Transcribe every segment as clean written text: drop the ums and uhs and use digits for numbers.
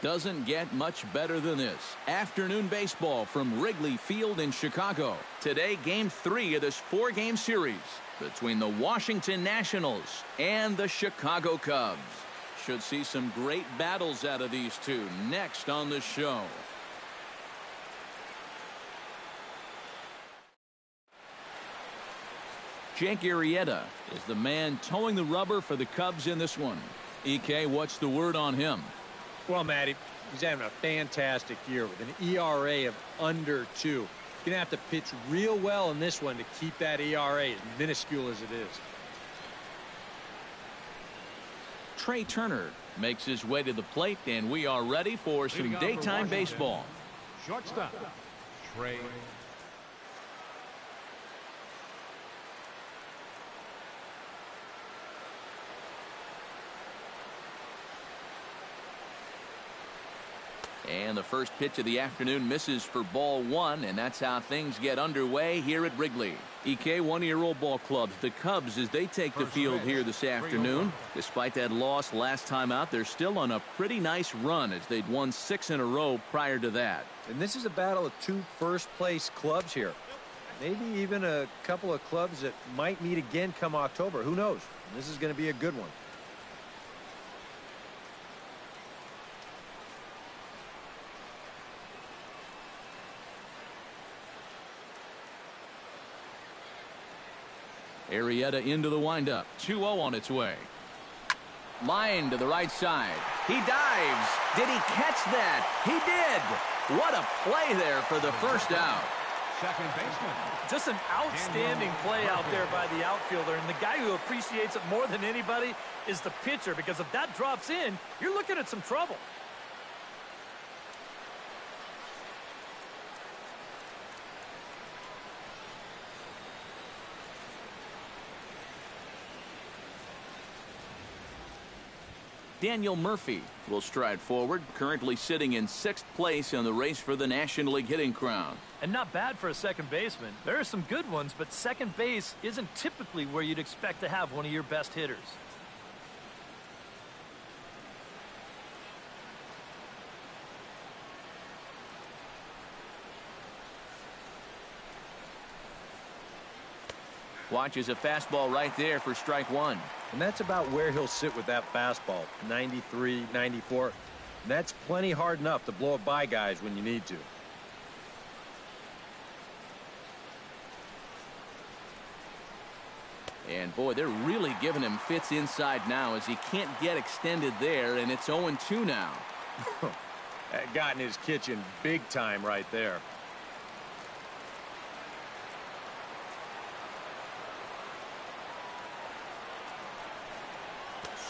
Doesn't get much better than this. Afternoon baseball from Wrigley Field in Chicago. Today, Game 3 of this 4-game series between the Washington Nationals and the Chicago Cubs. Should see some great battles out of these two next on the show. Jake Arrieta is the man towing the rubber for the Cubs in this one. EK, what's the word on him? Well, Matty, he's having a fantastic year with an ERA of under 2. You're going to have to pitch real well in this one to keep that ERA as minuscule as it is. Trey Turner makes his way to the plate, and we are ready for some daytime baseball. Shortstop, Trey. And the first pitch of the afternoon misses for ball 1, and that's how things get underway here at Wrigley. EK, one-year-old ball clubs, the Cubs, as they take the field here this afternoon. Despite that loss last time out, they're still on a pretty nice run as they'd won 6 in a row prior to that. And this is a battle of 2 first-place clubs here. Maybe even a couple of clubs that might meet again come October. Who knows? This is going to be a good one. Arrieta into the windup. 2-0 on its way. Line to the right side. He dives. Did he catch that? He did. What a play there for the first out. Second baseman. Just an outstanding play out there by the outfielder. And the guy who appreciates it more than anybody is the pitcher, because if that drops in, you're looking at some trouble. Daniel Murphy will stride forward, currently sitting in 6th place in the race for the National League hitting crown. And not bad for a second baseman. There are some good ones, but second base isn't typically where you'd expect to have one of your best hitters. Watches a fastball right there for strike 1. And that's about where he'll sit with that fastball, 93, 94. And that's plenty hard enough to blow it by guys when you need to. And boy, they're really giving him fits inside now as he can't get extended there, and it's 0-2 now. That got in his kitchen big time right there.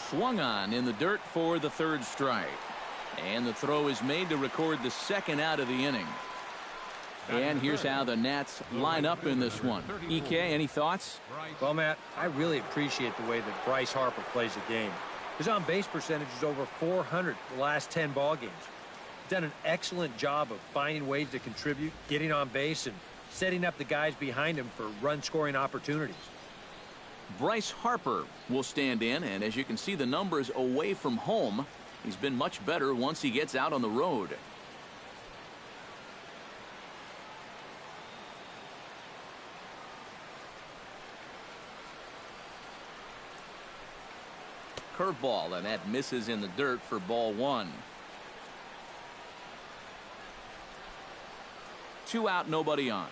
Swung on in the dirt for the 3rd strike. And the throw is made to record the 2nd out of the inning. And here's how the Nats line up in this one. EK, any thoughts? Well, Matt, I really appreciate the way that Bryce Harper plays the game. His on-base percentage is over 400 the last 10 ball games. He's done an excellent job of finding ways to contribute, getting on base, and setting up the guys behind him for run-scoring opportunities. Bryce Harper will stand in, and as you can see the numbers away from home, he's been much better once he gets out on the road. Curveball, and that misses in the dirt for ball 1. 2 out, nobody on.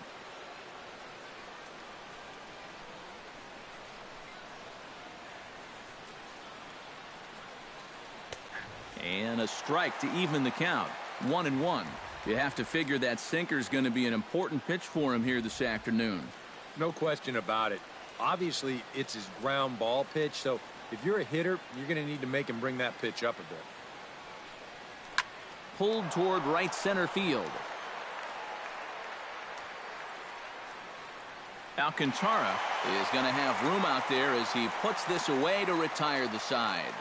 And a strike to even the count. 1-1. You have to figure that sinker's going to be an important pitch for him here this afternoon. No question about it. Obviously, it's his ground ball pitch, so if you're a hitter, you're going to need to make him bring that pitch up a bit. Pulled toward right center field. Alcantara is going to have room out there as he puts this away to retire the side.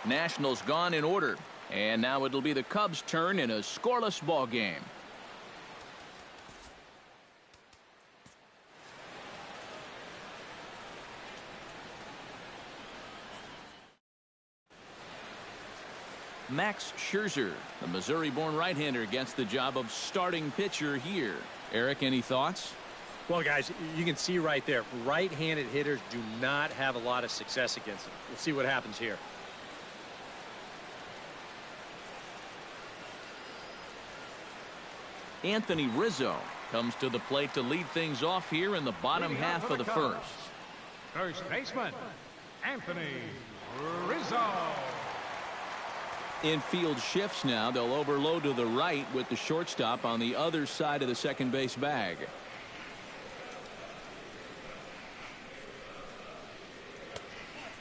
Nationals gone in order, and now it'll be the Cubs' turn in a scoreless ball game. Max Scherzer, the Missouri-born right-hander, gets the job of starting pitcher here. Eric, any thoughts? Well, guys, you can see right there, right-handed hitters do not have a lot of success against them. We'll see what happens here. Anthony Rizzo comes to the plate to lead things off here in the bottom half of the first. First baseman, Anthony Rizzo. Infield shifts now. They'll overload to the right with the shortstop on the other side of the second base bag.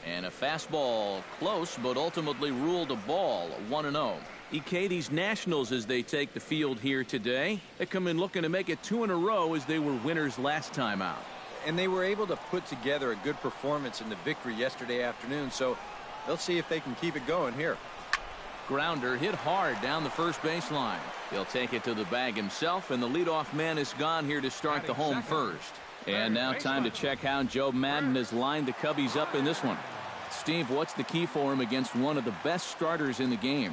And a fastball close, but ultimately ruled a ball, 1-0. EK, these Nationals, as they take the field here today, they come in looking to make it 2 in a row as they were winners last time out. And they were able to put together a good performance in the victory yesterday afternoon, so they'll see if they can keep it going here. Grounder hit hard down the first baseline. He'll take it to the bag himself, and the leadoff man is gone here to start the home first. And now time to check how Joe Madden has lined the Cubbies up in this one. Steve, what's the key for him against one of the best starters in the game?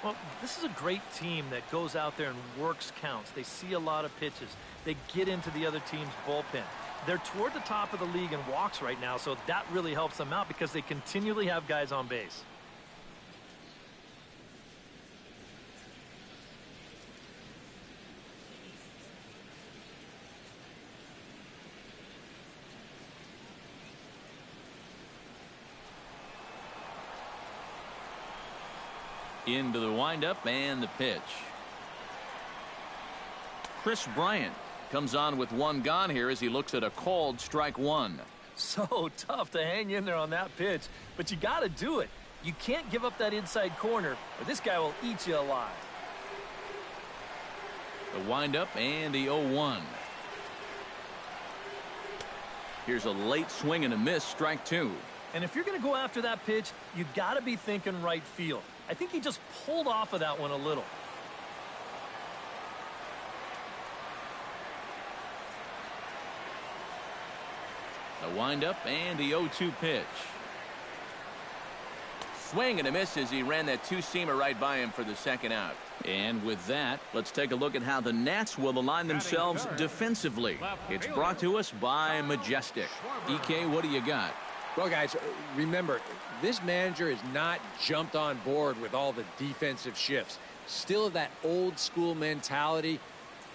Well, this is a great team that goes out there and works counts. They see a lot of pitches. They get into the other team's bullpen. They're toward the top of the league in walks right now, so that really helps them out because they continually have guys on base. Into the windup and the pitch. Chris Bryant comes on with one gone here as he looks at a called strike one. So tough to hang in there on that pitch, but you got to do it. You can't give up that inside corner or this guy will eat you alive. The windup and the 0-1. Here's a late swing and a miss, strike two. And if you're going to go after that pitch, you got to be thinking right field. I think he just pulled off of that one a little. The windup and the 0-2 pitch. Swing and a miss as he ran that two-seamer right by him for the second out. And with that, let's take a look at how the Nats will align themselves defensively. It's brought to us by Majestic. EK, what do you got? Well, guys, remember, this manager has not jumped on board with all the defensive shifts. Still that old school mentality,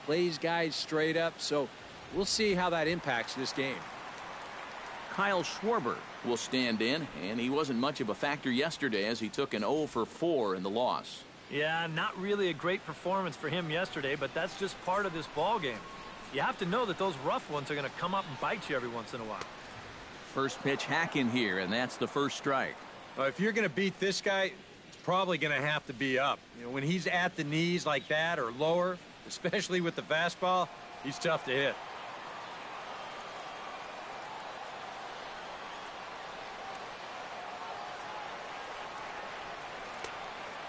plays guys straight up, so we'll see how that impacts this game. Kyle Schwarber will stand in, and he wasn't much of a factor yesterday as he took an 0 for 4 in the loss. Yeah, not really a great performance for him yesterday, but that's just part of this ball game. You have to know that those rough ones are going to come up and bite you every once in a while. First pitch hack in here, and that's the first strike. Well, if you're going to beat this guy, it's probably going to have to be up. You know, when he's at the knees like that or lower, especially with the fastball, he's tough to hit.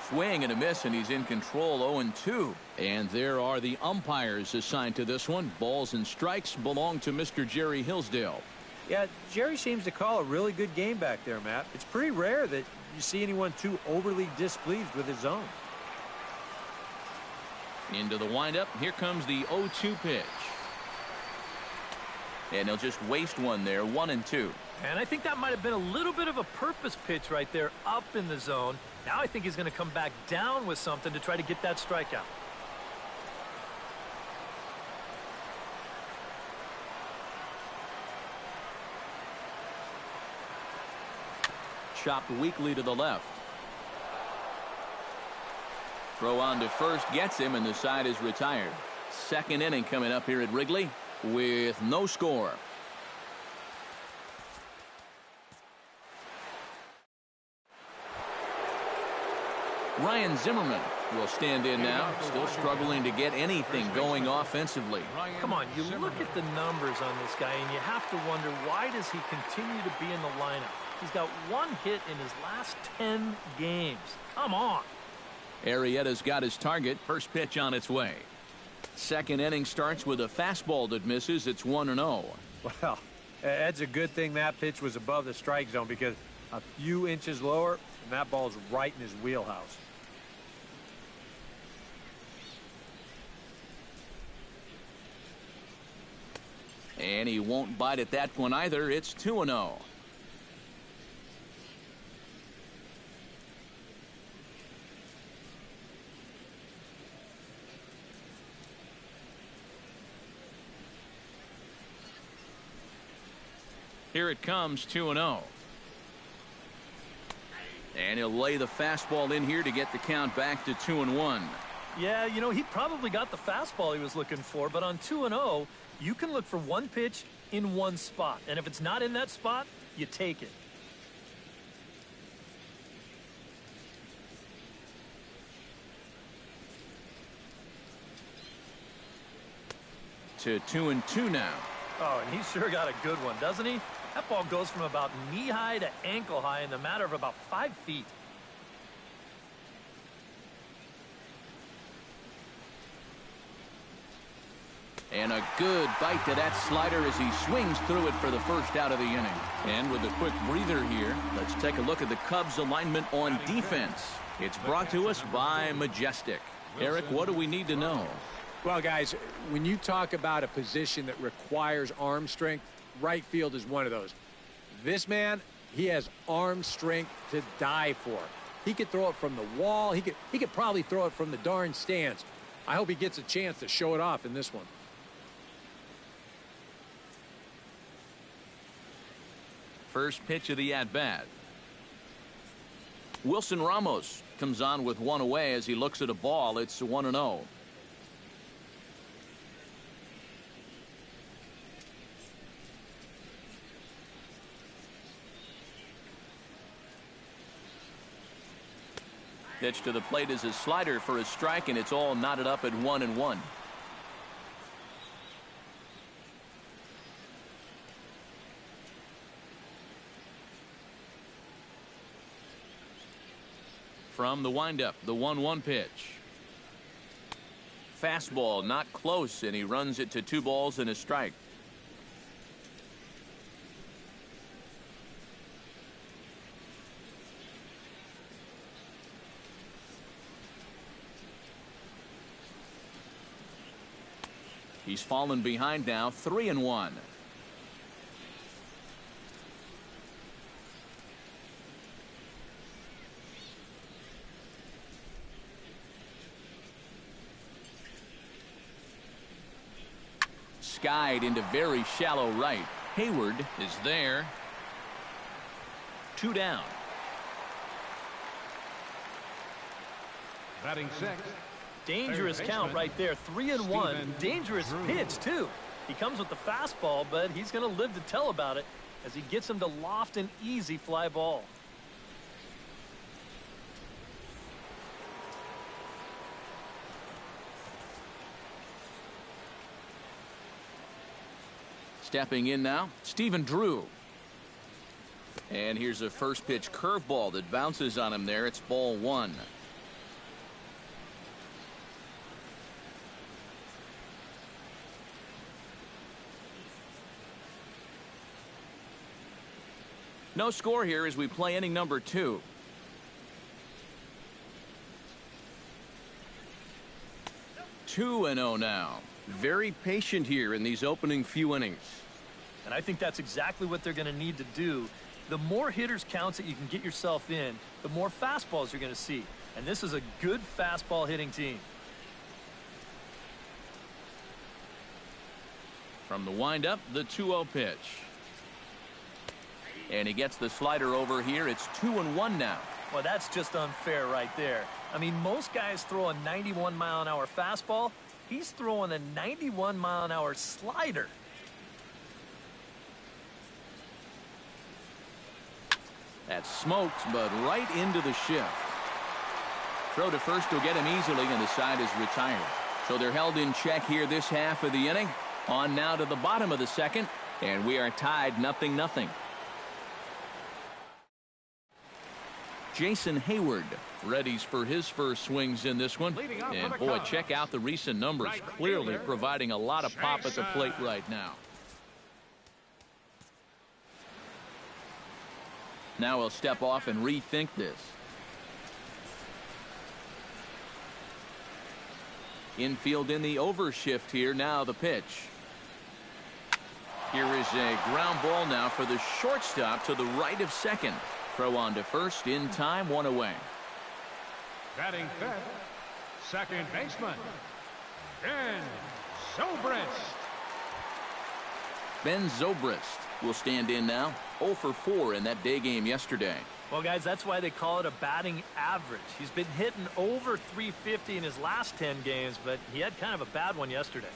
Swing and a miss, and he's in control, 0-2. And there are the umpires assigned to this one. Balls and strikes belong to Mr. Jerry Hillsdale. Yeah, Jerry seems to call a really good game back there, Matt. It's pretty rare that you see anyone too overly displeased with his zone. Into the windup. Here comes the 0-2 pitch. And he'll just waste one there, 1-2. And I think that might have been a little bit of a purpose pitch right there up in the zone. Now I think he's going to come back down with something to try to get that strikeout. Chopped weakly to the left. Throw on to first gets him, and the side is retired. Second inning coming up here at Wrigley with no score. Ryan Zimmerman will stand in now, still struggling to get anything going offensively. Come on, you look at the numbers on this guy, and you have to wonder, why does he continue to be in the lineup? He's got one hit in his last 10 games. Come on. Arrieta's got his target. First pitch on its way. Second inning starts with a fastball that misses. It's 1-0. Well, that's a good thing that pitch was above the strike zone, because a few inches lower, and that ball's right in his wheelhouse. And he won't bite at that one either. It's 2-0. Here it comes, 2-0. And he'll lay the fastball in here to get the count back to 2-1. Yeah, you know, he probably got the fastball he was looking for, but on 2-0, you can look for one pitch in one spot. And if it's not in that spot, you take it. To 2-2 now. Oh, and he sure got a good one, doesn't he? That ball goes from about knee-high to ankle-high in the matter of about 5 feet. And a good bite to that slider as he swings through it for the first out of the inning. And with a quick breather here, let's take a look at the Cubs alignment on defense. It's brought to us by Majestic. Eric, what do we need to know? Well, guys, when you talk about a position that requires arm strength, right field is one of those. This man, he has arm strength to die for. He could throw it from the wall. He could probably throw it from the darn stands. I hope he gets a chance to show it off in this one. First pitch of the at-bat. Wilson Ramos comes on with one away as he looks at a ball. It's 1-0. Pitch to the plate is a slider for a strike, and it's all knotted up at 1-1. From the windup, the 1-1 pitch. Fastball not close, and he runs it to 2 balls and a strike. He's fallen behind now, 3-1. Skied into very shallow right. Hayward is there. 2 down. Batting sixth. Dangerous count right there, 3-1. Dangerous pitch, too. He comes with the fastball, but he's going to live to tell about it as he gets him to loft an easy fly ball. Stepping in now, Stephen Drew. And here's a first pitch curveball that bounces on him there. It's ball 1. No score here as we play inning number 2. Two and 0 now. Very patient here in these opening few innings. And I think that's exactly what they're going to need to do. The more hitters counts that you can get yourself in, the more fastballs you're going to see. And this is a good fastball hitting team. From the windup, the 2-0 pitch. And he gets the slider over here. It's 2-1 now. Well, that's just unfair right there. I mean, most guys throw a 91-mile-an-hour fastball. He's throwing a 91-mile-an-hour slider. That's smoked, but right into the shift. Throw to first will get him easily, and the side is retired. So they're held in check here this half of the inning. On now to the bottom of the second, and we are tied 0-0. Jason Hayward readies for his first swings in this one. And boy, check out the recent numbers. Clearly providing a lot of pop at the plate right now. Now he'll step off and rethink this. Infield in the overshift here. Now the pitch. Here is a ground ball now for the shortstop to the right of second. Throw on to first in time, one away. Batting fifth, second baseman, Ben Zobrist. Ben Zobrist will stand in now. 0 for 4 in that day game yesterday. Well, guys, that's why they call it a batting average. He's been hitting over 350 in his last 10 games, but he had kind of a bad one yesterday.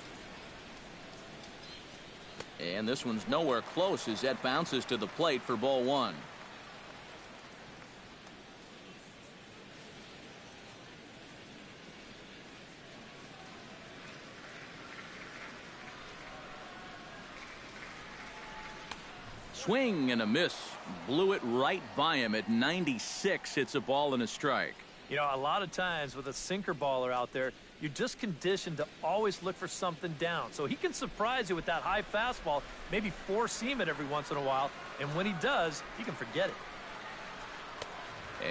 And this one's nowhere close as that bounces to the plate for ball one. Swing and a miss. Blew it right by him at 96. It's a ball and a strike. You know, a lot of times with a sinker baller out there, you're just conditioned to always look for something down. So he can surprise you with that high fastball, maybe four-seam it every once in a while, and when he does, he can forget it.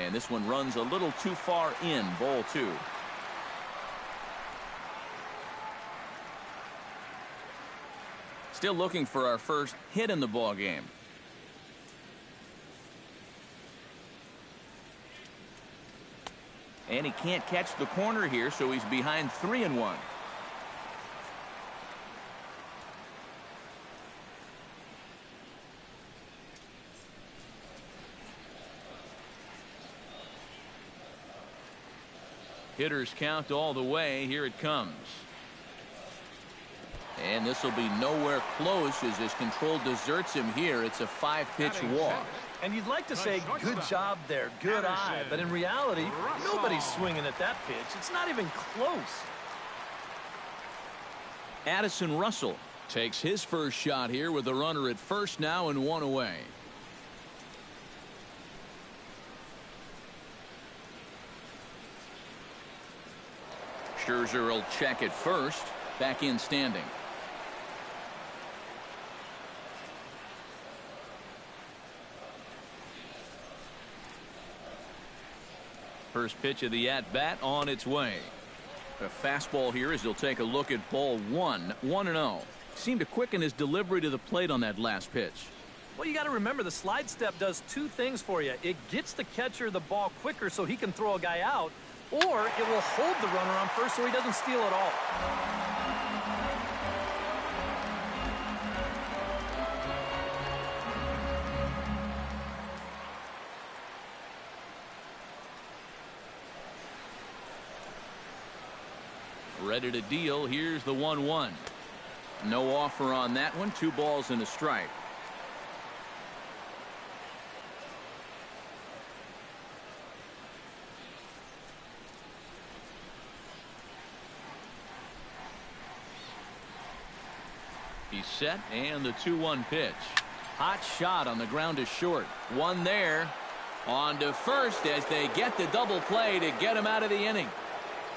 And this one runs a little too far in, ball two. Still looking for our first hit in the ball game. And he can't catch the corner here, so he's behind 3-1. Hitters count all the way. Here it comes. And this will be nowhere close as his control deserts him here. It's a 5-pitch walk. And you'd like to say, good job there, good eye. But in reality, nobody's swinging at that pitch. It's not even close. Addison Russell takes his first shot here with a runner at first now and one away. Scherzer will check at first. Back in standing. First pitch of the at-bat on its way. A fastball here as he'll take a look at ball one. 1-0. Seemed to quicken his delivery to the plate on that last pitch. Well, you got to remember the slide step does two things for you. It gets the catcher the ball quicker so he can throw a guy out, or it will hold the runner on first so he doesn't steal at all. Ready to deal. Here's the 1-1. No offer on that one. 2 balls and a strike. He's set, and the 2-1 pitch. Hot shot on the ground to short. One there. On to first as they get the double play to get him out of the inning.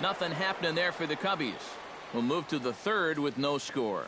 Nothing happening there for the Cubbies. We'll move to the third with no score.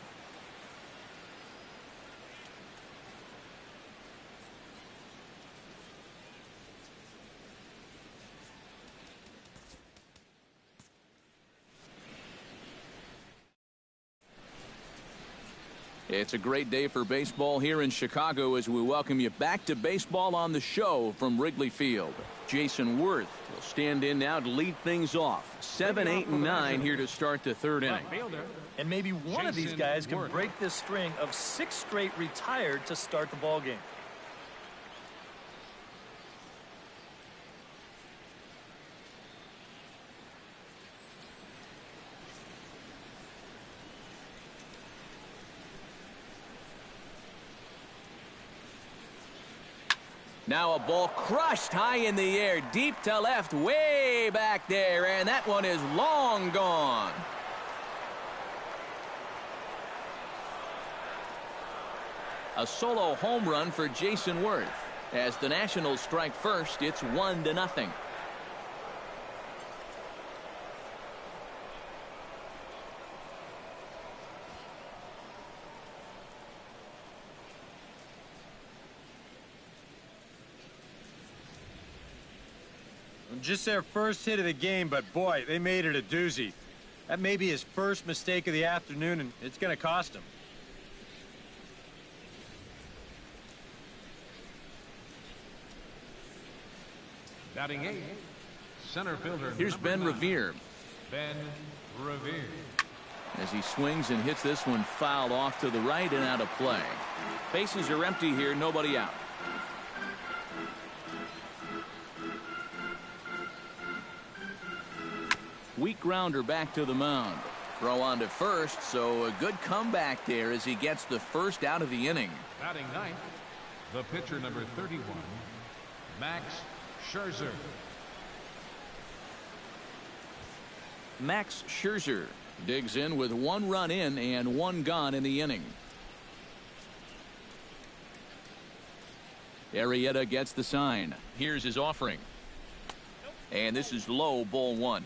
It's a great day for baseball here in Chicago as we welcome you back to Baseball on the Show from Wrigley Field. Jason Worth will stand in now to lead things off. 7, 8, and 9 here to start the third inning. And maybe one of these guys can break this string of 6 straight retired to start the ball game. Now a ball crushed high in the air, deep to left, way back there, and that one is long gone. A solo home run for Jason Worth. As the Nationals strike first, it's 1-0. Just their first hit of the game, but boy, they made it a doozy. That may be his first mistake of the afternoon, and it's going to cost him. Batting 8, center fielder. Here's Ben 9, Revere. Ben Revere. As he swings and hits this one foul off to the right and out of play. Bases are empty here, nobody out. Weak grounder back to the mound. Throw on to first, so a good comeback there as he gets the first out of the inning. Batting 9th, the pitcher number 31, Max Scherzer. Max Scherzer digs in with 1 run in and 1 gone in the inning. Arrieta gets the sign. Here's his offering. And this is low, ball 1.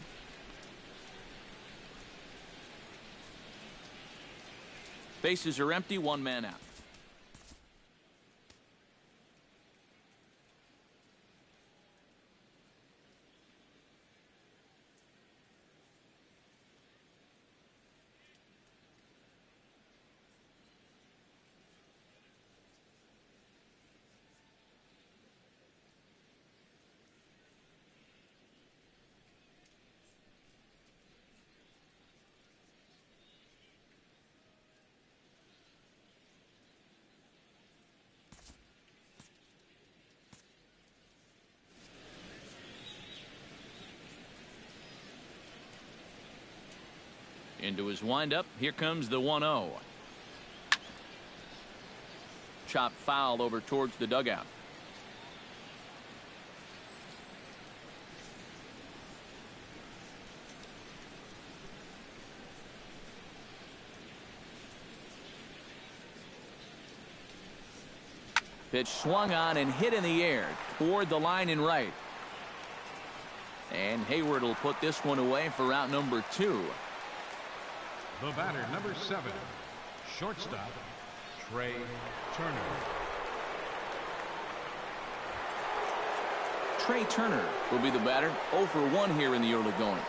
Bases are empty, 1 man out. Into his windup. Here comes the 1-0. Chop foul over towards the dugout. Pitch swung on and hit in the air toward the line and right. And Hayward will put this one away for out number 2. The batter, number 7, shortstop, Trey Turner. Trey Turner will be the batter. 0 for 1 here in the early going.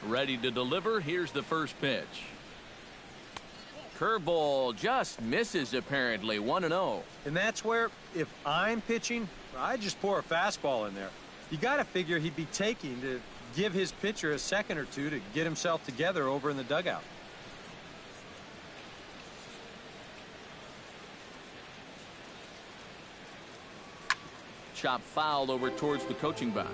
Ready to deliver. Here's the first pitch. Curveball just misses apparently. 1-0. And that's where, if I'm pitching, I just pour a fastball in there. You got to figure he'd be taking to give his pitcher a second or two to get himself together over in the dugout. Chop foul over towards the coaching box.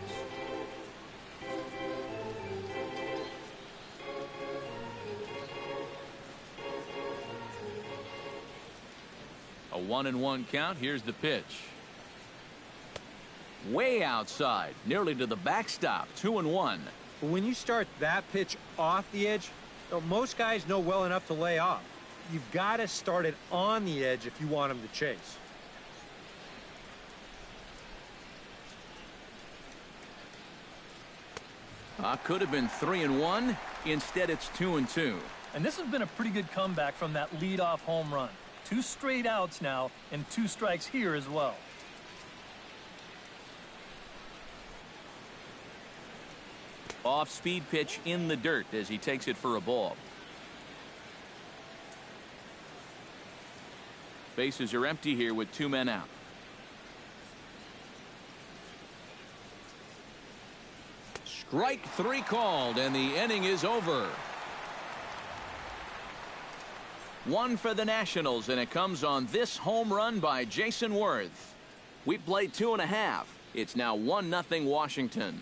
A 1-1 count. Here's the pitch. Way outside, nearly to the backstop. 2-1. But when you start that pitch off the edge, most guys know well enough to lay off. You've got to start it on the edge if you want him to chase. Could have been 3-1. Instead, it's 2-2. And this has been a pretty good comeback from that leadoff home run. 2 straight outs now and 2 strikes here as well. Off-speed pitch in the dirt as he takes it for a ball. Bases are empty here with 2 men out. Strike 3 called, and the inning is over. 1 for the Nationals, and it comes on this home run by Jason Worth. We played 2.5. It's now 1-0 Washington.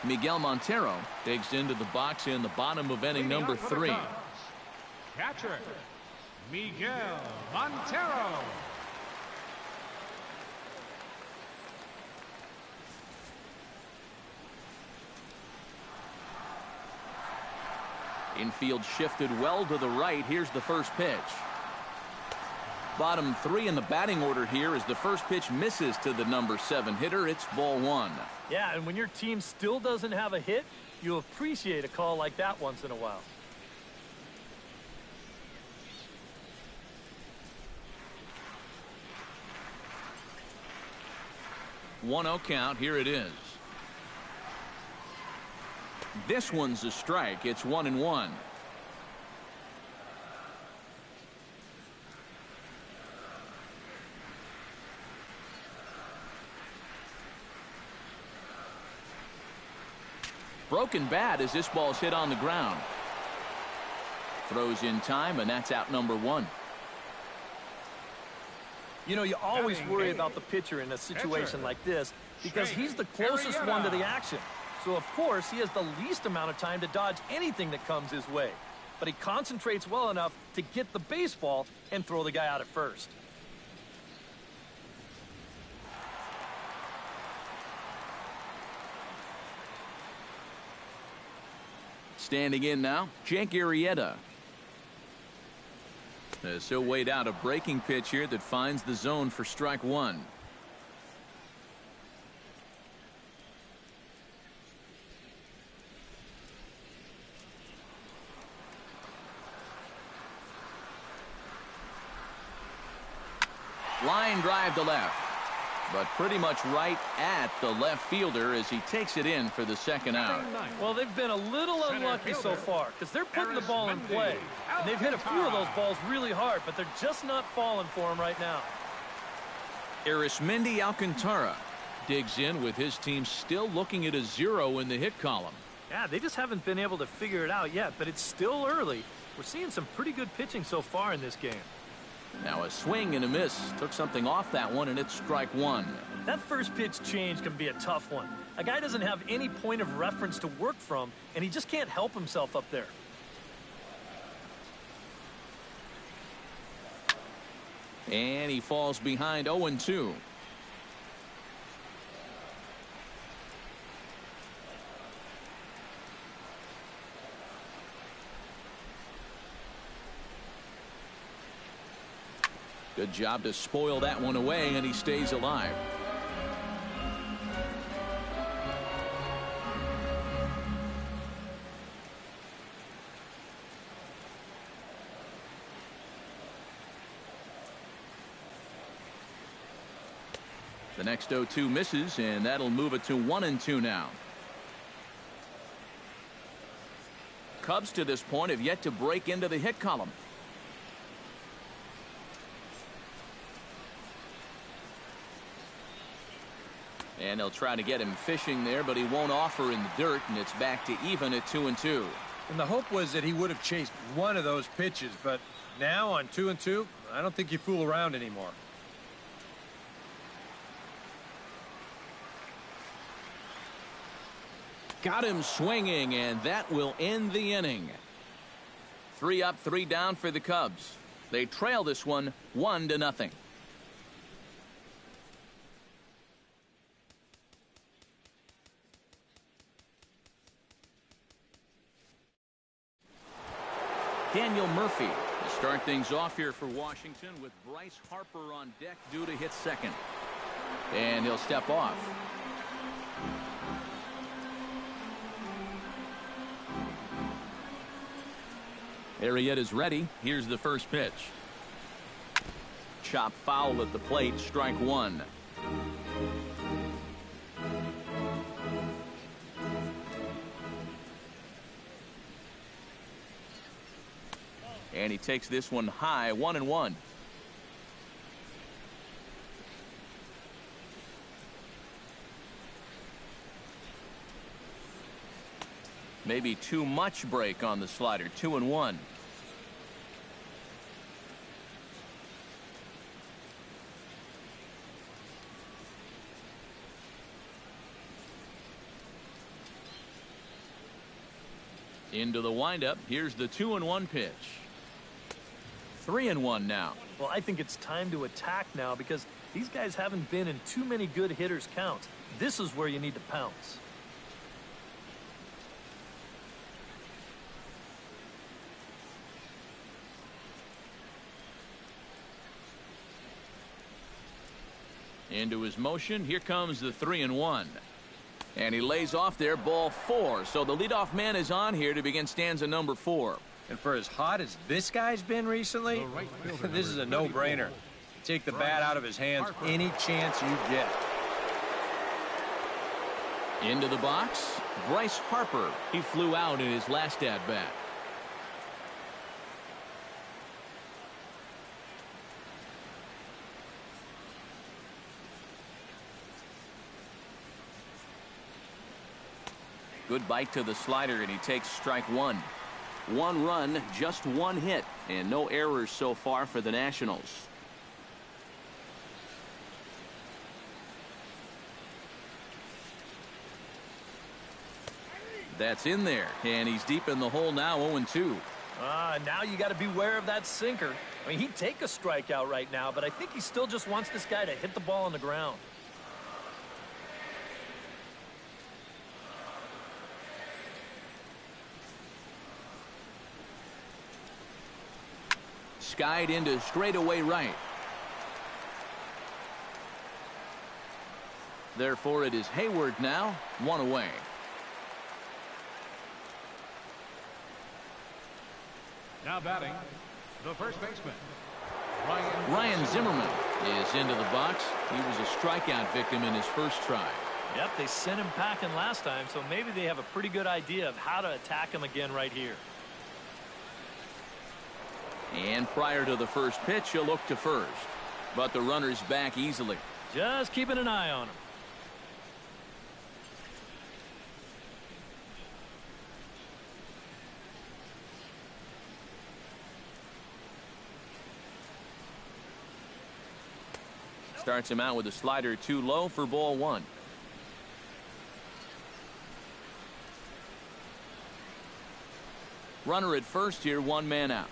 Miguel Montero digs into the box in the bottom of inning number 3. Catcher, Miguel Montero. Infield shifted well to the right. Here's the first pitch. Bottom 3 in the batting order here as the first pitch misses to the number 7 hitter. It's ball 1. Yeah, and when your team still doesn't have a hit, you appreciate a call like that once in a while. One 1-0 count. Here it is. This one's a strike. It's 1-1. Broken bat as this ball's hit on the ground. Throws in time, and that's out number 1. You know, you always worry about the pitcher in a situation like this because he's the closest one to the action. So, of course, he has the least amount of time to dodge anything that comes his way. But he concentrates well enough to get the baseball and throw the guy out at first. Standing in now, Jake Arrieta. As he'll wait out a breaking pitch here that finds the zone for strike 1. Line drive to left, but pretty much right at the left fielder as he takes it in for the second out. Well, they've been a little unlucky so far because they're putting the ball in play. And they've hit a few of those balls really hard, but they're just not falling for him right now. Arismendi Alcantara digs in with his team still looking at a 0 in the hit column. Yeah, they just haven't been able to figure it out yet, but it's still early. We're seeing some pretty good pitching so far in this game. Now a swing and a miss. Took something off that one, and it's strike 1. That first pitch change can be a tough one. A guy doesn't have any point of reference to work from, and he just can't help himself up there. And he falls behind 0-2. Good job to spoil that one away, and he stays alive. The next 0-2 misses, and that'll move it to 1-2 now. Cubs to this point have yet to break into the hit column. And they'll try to get him fishing there, but he won't offer in the dirt, and it's back to even at 2-2. And the hope was that he would have chased one of those pitches, but now on 2-2, I don't think you fool around anymore. Got him swinging, and that will end the inning. 3 up, 3 down for the Cubs. They trail this one 1-0. Daniel Murphy to start things off here for Washington with Bryce Harper on deck due to hit second. And he'll step off. Arrieta's ready. Here's the first pitch. Chop foul at the plate, strike 1. And he takes this one high, 1-1. Maybe too much break on the slider, 2-1. Into the windup. Here's the 2-1 pitch. 3-1 now. Well, I think it's time to attack now because these guys haven't been in too many good hitters' counts. This is where you need to pounce. Into his motion. Here comes the 3-1. And he lays off there, ball 4. So the leadoff man is on here to begin stanza number 4. And for as hot as this guy's been recently, this is a no-brainer. Take the bat out of his hands any chance you get. Into the box, Bryce Harper. He flew out in his last at-bat. Good bite to the slider, and he takes strike one. 1 run, just 1 hit, and no errors so far for the Nationals. That's in there, and he's deep in the hole now, 0-2. Now you got to beware of that sinker. I mean, he'd take a strikeout right now, but I think he still just wants this guy to hit the ball on the ground. Skied into straightaway right. Therefore, it is Hayward now, 1 away. Now batting, the first baseman, Ryan Zimmerman is into the box. He was a strikeout victim in his first try. Yep, they sent him packing last time, so maybe they have a pretty good idea of how to attack him again right here. And prior to the first pitch, he'll look to first. But the runner's back easily. Just keeping an eye on him. Starts him out with a slider too low for ball 1. Runner at first here, 1 man out.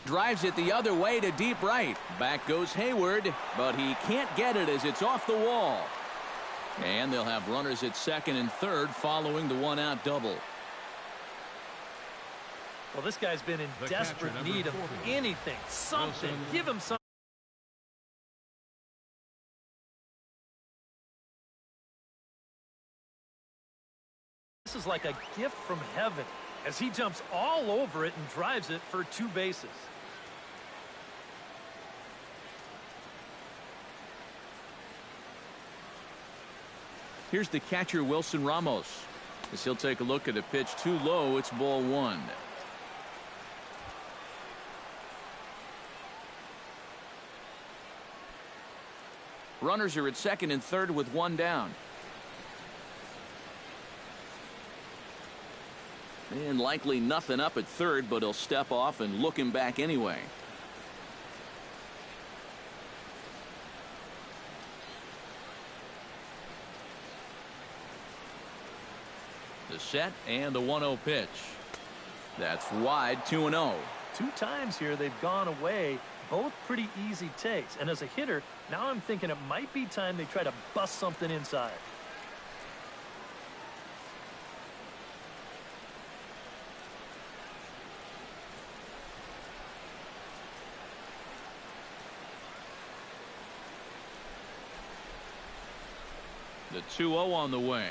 Drives it the other way to deep right. Back goes Hayward, but he can't get it as it's off the wall. And they'll have runners at second and third following the 1-out double. Well, this guy's been in desperate need of anything, something. Wilson. Give him something. This is like a gift from heaven as he jumps all over it and drives it for 2 bases. Here's the catcher, Wilson Ramos. As he'll take a look at a pitch too low, it's ball 1. Runners are at second and third with 1 down. And likely nothing up at third, but he'll step off and look him back anyway. The set and the 1-0 pitch. That's wide, 2-0. 2 times here they've gone away, both pretty easy takes. And as a hitter, now I'm thinking it might be time they try to bust something inside. The 2-0 on the way.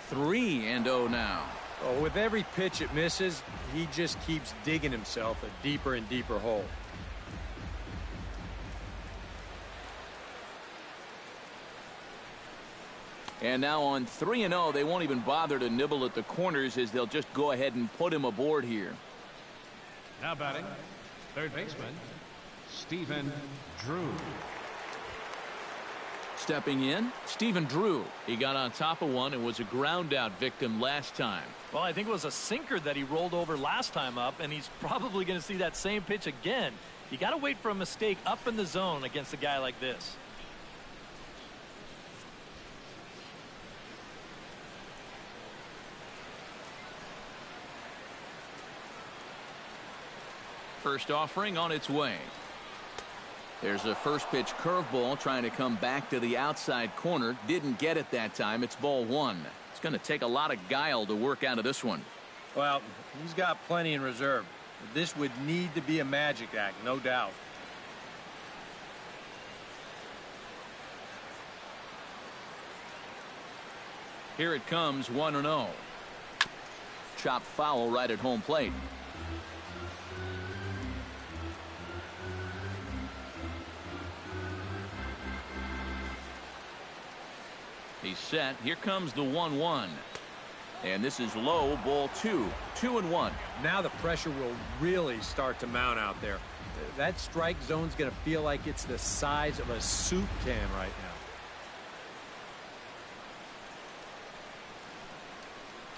3-0 now. Oh, with every pitch it misses, he just keeps digging himself a deeper and deeper hole. And now on 3-0, they won't even bother to nibble at the corners as they'll just go ahead and put him aboard here. now batting, third baseman, Stephen Drew. Stepping in, Stephen Drew. He got on top of one and was a ground out victim last time. Well, I think it was a sinker that he rolled over last time up, and he's probably going to see that same pitch again. You got to wait for a mistake up in the zone against a guy like this. First offering on its way. There's a first pitch curveball trying to come back to the outside corner. Didn't get it that time. It's ball 1. It's going to take a lot of guile to work out of this one. Well, he's got plenty in reserve. This would need to be a magic act, no doubt. Here it comes, 1-0. Chopped foul right at home plate. He's set. Here comes the 1-1. And this is low, ball 2. 2-1. Now the pressure will really start to mount out there. That strike zone's going to feel like it's the size of a soup can right now.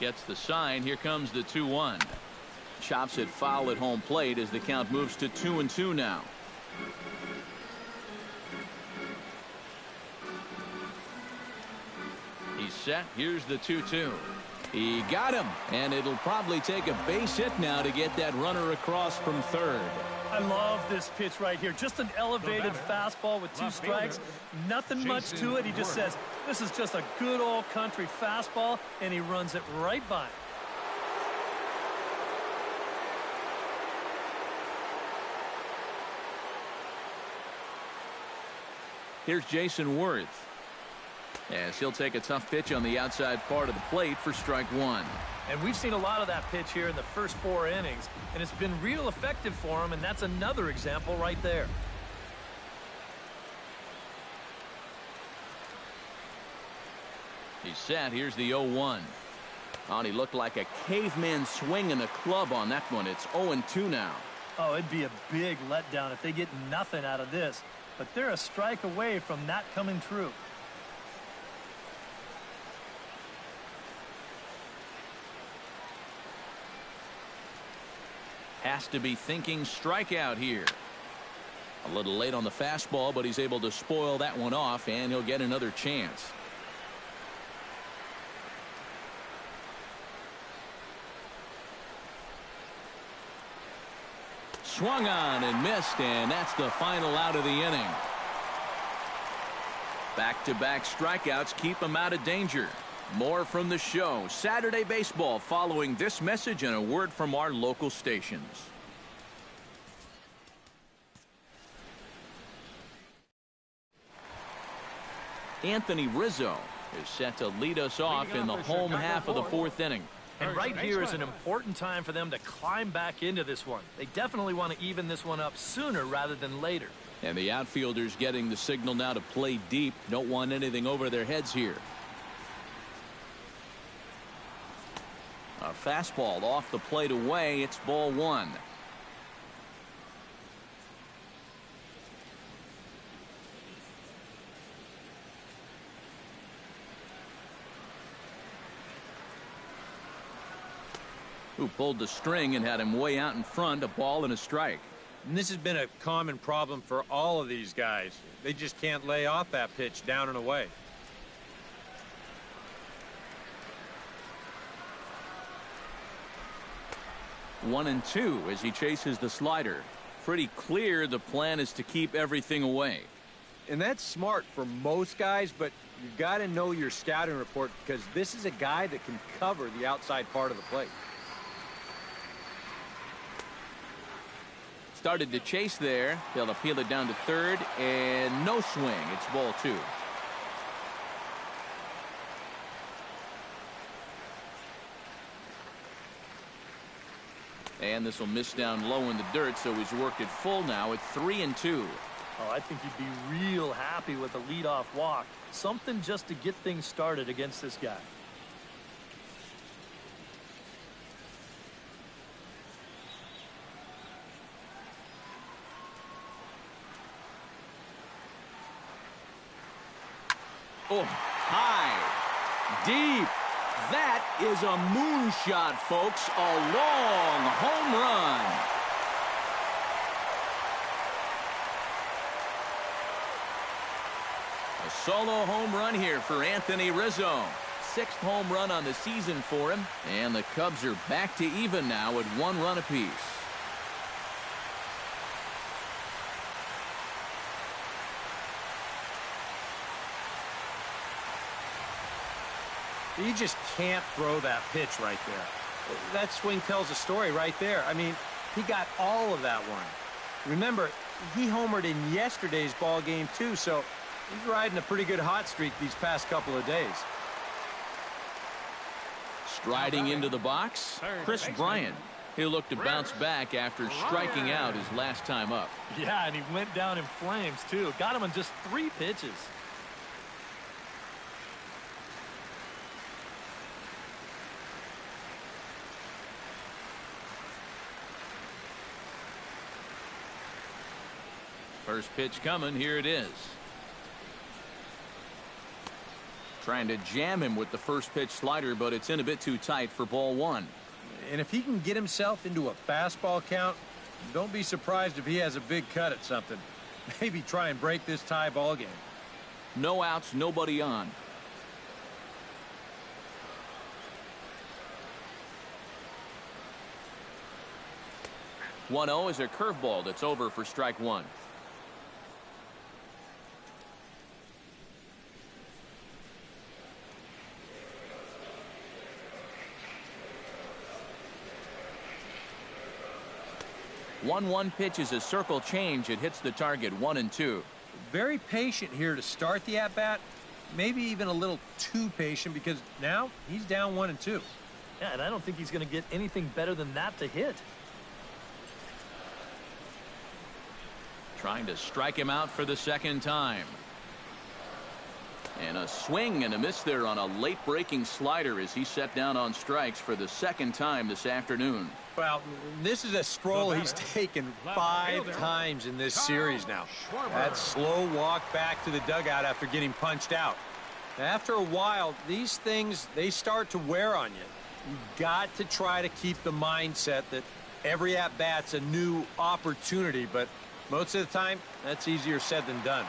Gets the sign. Here comes the 2-1. Chops it foul at home plate as the count moves to 2-2 now. He's set. Here's the 2-2. He got him, and it'll probably take a base hit now to get that runner across from third. I love this pitch right here. Just an elevated fastball with 2 strikes. Nothing much to it. He just says, this is just a good old country fastball, and he runs it right by him. Here's Jason Worth. As he'll take a tough pitch on the outside part of the plate for strike 1. And we've seen a lot of that pitch here in the first 4 innings, and it's been real effective for him, and that's another example right there. He's set. Here's the 0-1. Oh, and he looked like a caveman swinging a club on that one. It's 0-2 now. Oh, it'd be a big letdown if they get nothing out of this, but they're a strike away from that coming true. Has to be thinking strikeout here. A little late on the fastball, but he's able to spoil that one off, and he'll get another chance. Swung on and missed, and that's the final out of the inning. Back-to-back strikeouts keep him out of danger. More from the show. Saturday Baseball following this message and a word from our local stations. Anthony Rizzo is set to lead us off in the home half of the 4th inning. And right here is an important time for them to climb back into this one. They definitely want to even this one up sooner rather than later. And the outfielders getting the signal now to play deep. Don't want anything over their heads here. A fastball off the plate away. It's ball 1. Who pulled the string and had him way out in front, a ball and a strike. And this has been a common problem for all of these guys. They just can't lay off that pitch down and away. One and two as he chases the slider. Pretty clear the plan is to keep everything away. And that's smart for most guys, but you've got to know your scouting report because this is a guy that can cover the outside part of the plate. Started to chase there. They'll appeal it down to third, and no swing. It's ball 2. And this will miss down low in the dirt, so he's worked it full now at 3-2. Oh, I think he'd be real happy with a leadoff walk. Something just to get things started against this guy. Oh, high, deep. That is a moonshot, folks. A long home run. A solo home run here for Anthony Rizzo. 6th home run on the season for him. And the Cubs are back to even now at 1 run apiece. You just can't throw that pitch right there. That swing tells a story right there. I mean, he got all of that one. Remember, he homered in yesterday's ball game too, so he's riding a pretty good hot streak these past couple of days. Striding into the box, Chris Bryant. He'll look to bounce back after striking out his last time up. Yeah, and he went down in flames too. Got him in just 3 pitches. First pitch coming. Here it is. Trying to jam him with the first pitch slider, but it's in a bit too tight for ball one. And if he can get himself into a fastball count, don't be surprised if he has a big cut at something. Maybe try and break this tie ball game. No outs, nobody on. One-0 is a curveball that's over for strike one. One pitch is a circle change. It hits the target 1-2. Very patient here to start the at-bat. Maybe even a little too patient because now he's down 1-2. Yeah, and I don't think he's going to get anything better than that to hit. Trying to strike him out for the second time. And a swing and a miss there on a late breaking slider as he set down on strikes for the second time this afternoon. Well, this is a stroll he's taken 5 times in this series now. That slow walk back to the dugout after getting punched out. After a while, these things, they start to wear on you. You've got to try to keep the mindset that every at-bat's a new opportunity, but most of the time, that's easier said than done.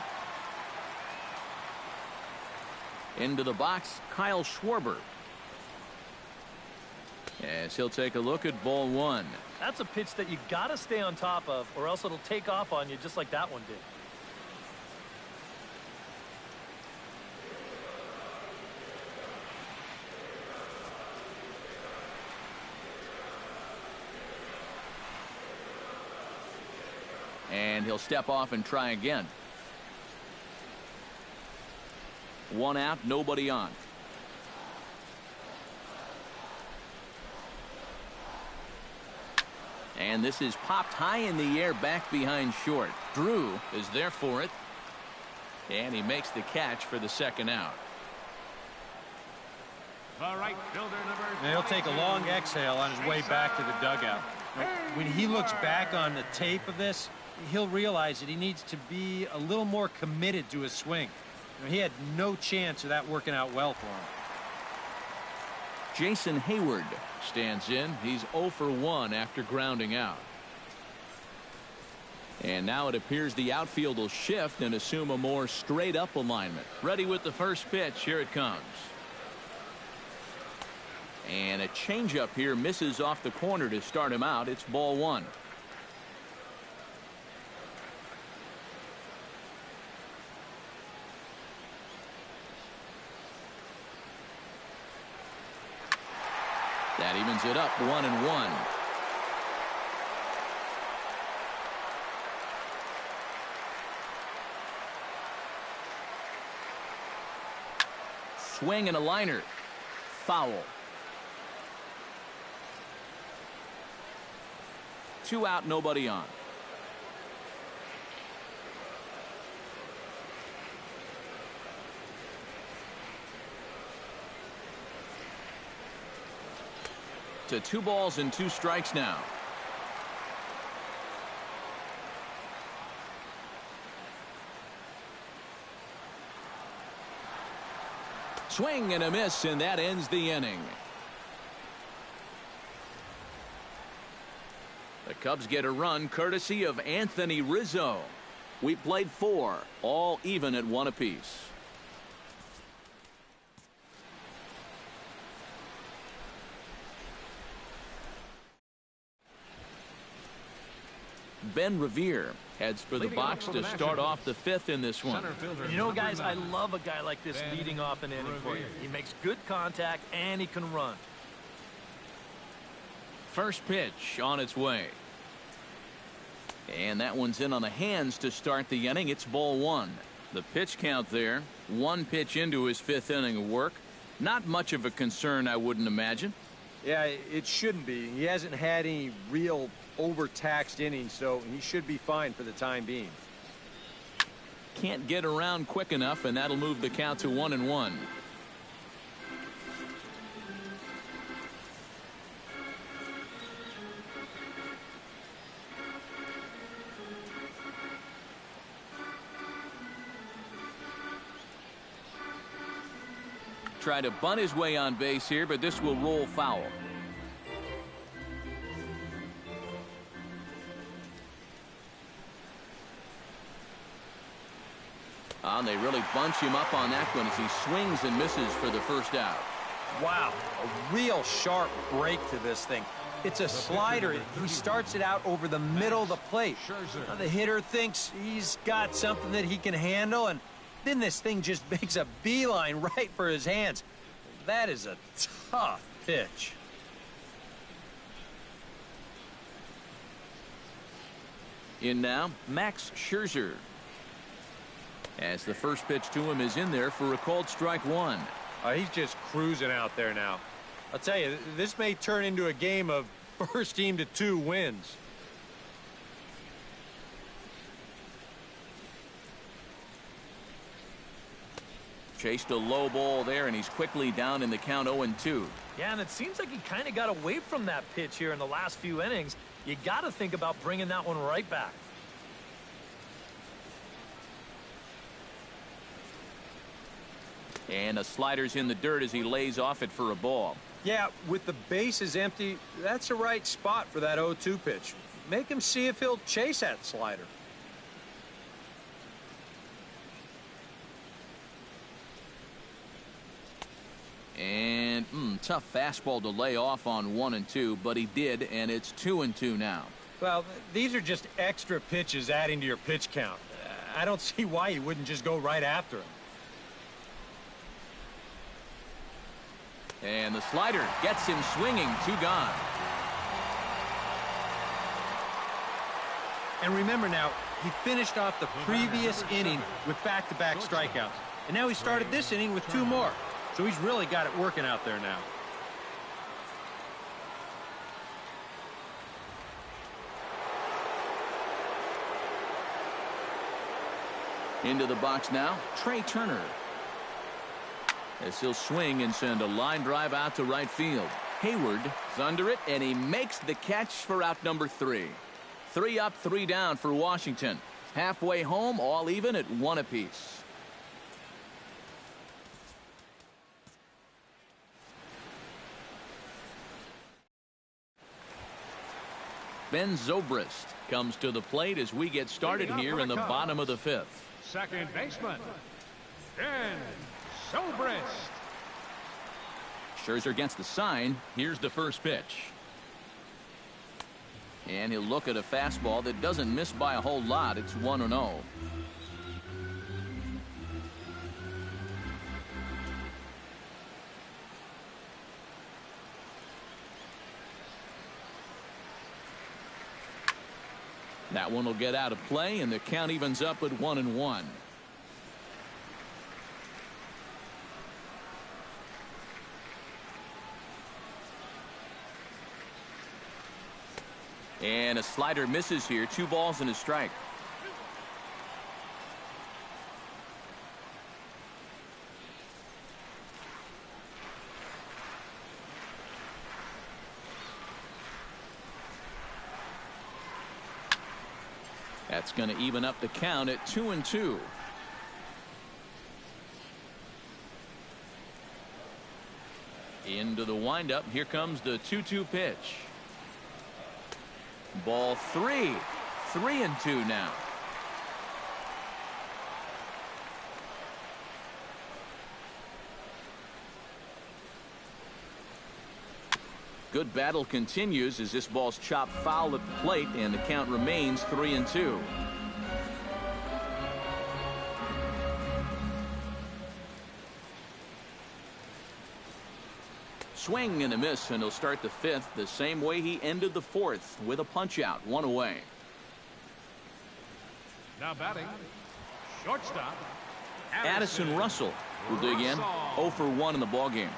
Into the box, Kyle Schwarber. As he'll take a look at ball one. That's a pitch that you got to stay on top of, or else it'll take off on you just like that one did. And he'll step off and try again. One out, nobody on. And this is popped high in the air back behind short. Drew is there for it. And he makes the catch for the second out. The right fielder, number He'll take a long exhale on his way back to the dugout. When he looks back on the tape of this, he'll realize that he needs to be a little more committed to his swing. He had no chance of that working out well for him. Jason Hayward stands in. He's 0 for 1 after grounding out. And now it appears the outfield will shift and assume a more straight up alignment. Ready with the first pitch. Here it comes. And a changeup here misses off the corner to start him out. It's ball one. That evens it up 1-1. Swing and a liner. Foul. 2 out, nobody on. To 2 balls and 2 strikes now. Swing and a miss, and that ends the inning. The Cubs get a run courtesy of Anthony Rizzo. We played 4, all even at 1 apiece. Ben Revere heads for the box to start off the 5th in this one. You know, guys, I love a guy like this leading off an inning for you. He makes good contact and he can run. First pitch on its way. And that one's in on the hands to start the inning. It's ball one. The pitch count there. 1 pitch into his 5th inning of work. Not much of a concern, I wouldn't imagine. Yeah, it shouldn't be. He hasn't had any real overtaxed innings, so he should be fine for the time being. Can't get around quick enough, and that'll move the count to 1-1. Try to bunt his way on base here, but this will roll foul. And they really bunch him up on that one as he swings and misses for the first out. Wow, a real sharp break to this thing. It's a slider. He starts it out over the middle of the plate. Now the hitter thinks he's got something that he can handle, and then this thing just makes a beeline right for his hands. That is a tough pitch. In now, Max Scherzer. As the first pitch to him is in there for a called strike one. He's just cruising out there now. I'll tell you, this may turn into a game of first team to 2 wins. Chased a low ball there, and he's quickly down in the count 0-2. Yeah, and it seems like he kind of got away from that pitch here in the last few innings. You got to think about bringing that one right back. And a slider's in the dirt as he lays off it for a ball. Yeah, with the bases empty, that's the right spot for that 0-2 pitch. Make him see if he'll chase that slider. And tough fastball to lay off on 1-2, but he did, and it's 2-2 now. Well, these are just extra pitches adding to your pitch count. I don't see why you wouldn't just go right after him. And the slider gets him swinging. 2 gone. And remember now, he finished off the previous inning with back-to-back strikeouts. And now he started this inning with 2 more. So he's really got it working out there now. Into the box now, Trey Turner. As he'll swing and send a line drive out to right field. Hayward is under it, and he makes the catch for out number 3. 3 up, 3 down for Washington. Halfway home, all even at 1 apiece. Ben Zobrist comes to the plate as we get started here in the bottom of the 5th. Second baseman, Ben Zobrist. Scherzer against the sign. Here's the first pitch. And he'll look at a fastball that doesn't miss by a whole lot. It's 1-0. That one will get out of play, and the count evens up at 1-1. And a slider misses here. 2 balls and a strike. That's going to even up the count at 2-2. Into the windup. Here comes the 2-2 pitch. Ball 3. 3-2 now. Good battle continues as this ball's chopped foul at the plate, and the count remains 3-2. Swing and a miss, and he'll start the 5th the same way he ended the 4th with a punch out, 1 away. Now batting, shortstop, Addison Russell will dig in. 0 for 1 in the ballgame.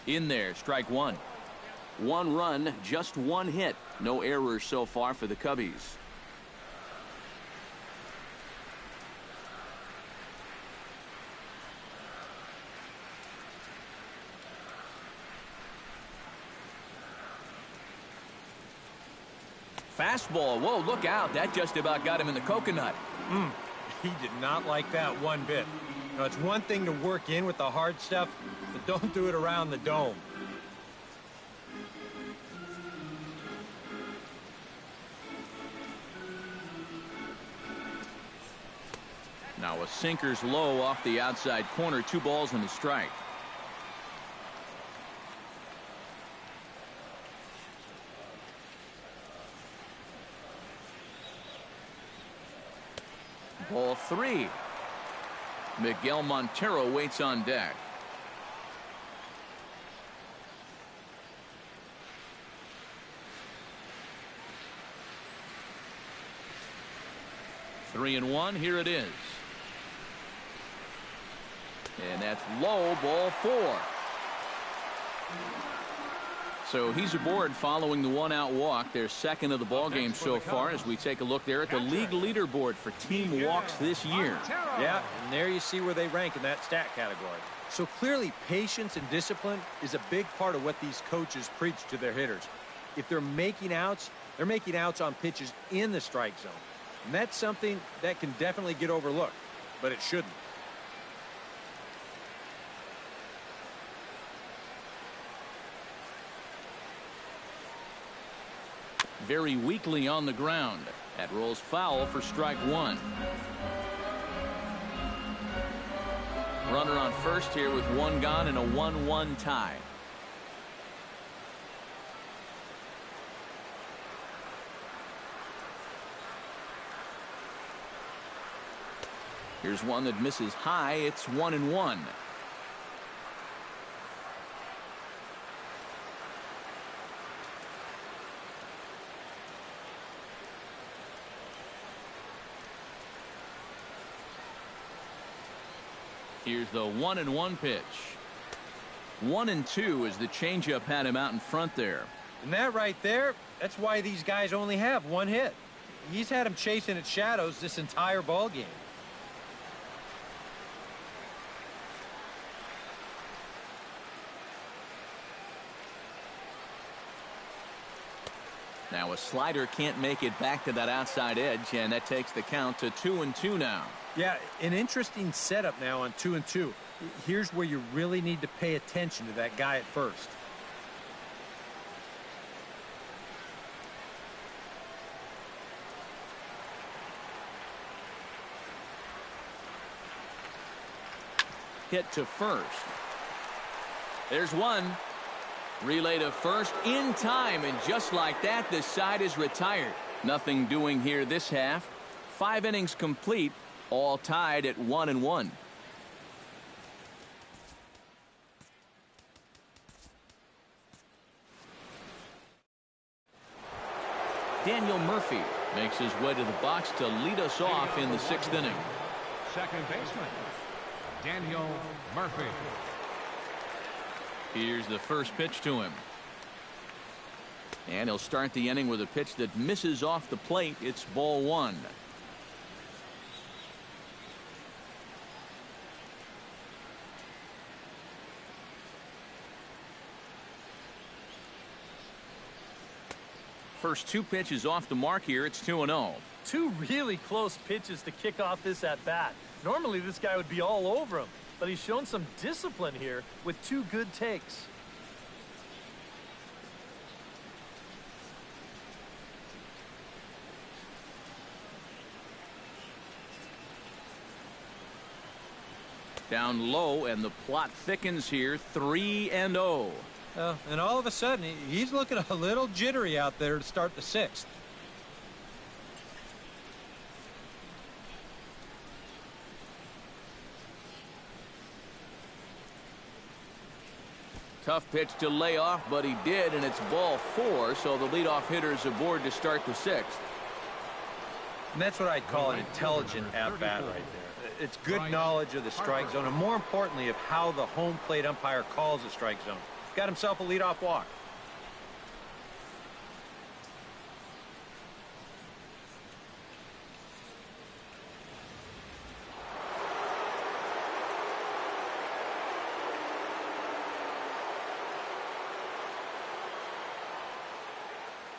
In there, strike 1. 1 run, just 1 hit. No errors so far for the Cubbies. Fastball. Whoa, look out. That just about got him in the coconut. He did not like that one bit. Now, it's one thing to work in with the hard stuff, but don't do it around the dome. Now a sinker's low off the outside corner. 2 balls and a strike. Ball 3. Miguel Montero waits on deck. Three and one. Here it is. And that's low. Ball 4. So he's aboard following the 1-out walk. Their second of the ball game so far as we take a look there at the league leaderboard for team walks this year. Yeah, and there you see where they rank in that stat category. So clearly patience and discipline is a big part of what these coaches preach to their hitters. If they're making outs on pitches in the strike zone. And that's something that can definitely get overlooked, but it shouldn't. Very weakly on the ground. That rolls foul for strike 1. Runner on first here with 1 gone and a 1-1 tie. Here's one that misses high. It's 1-1. Here's the 1-1 pitch. 1-2 as the changeup had him out in front there. And that right there, that's why these guys only have 1 hit. He's had them chasing at shadows this entire ball game. Now a slider can't make it back to that outside edge, and that takes the count to 2-2 now. Yeah, an interesting setup now on 2-2. Here's where you really need to pay attention to that guy at first. Hit to first. There's one. Relay to first in time, and just like that, the side is retired. Nothing doing here this half. 5 innings complete, all tied at 1-1. Daniel Murphy makes his way to the box to lead us off in the 6th inning. Second baseman, Daniel Murphy. Here's the first pitch to him. And he'll start the inning with a pitch that misses off the plate. It's ball 1. First 2 pitches off the mark here. It's 2-0. 2 really close pitches to kick off this at bat. Normally this guy would be all over him, but he's shown some discipline here with 2 good takes. Down low, and the plot thickens here. 3-0. And all of a sudden, he's looking a little jittery out there to start the 6th. Tough pitch to lay off, but he did, and it's ball 4, so the leadoff hitter is aboard to start the 6th. And that's what I'd call an intelligent at-bat right there. It's good knowledge of the strike zone, and more importantly, of how the home plate umpire calls the strike zone. Got himself a leadoff walk.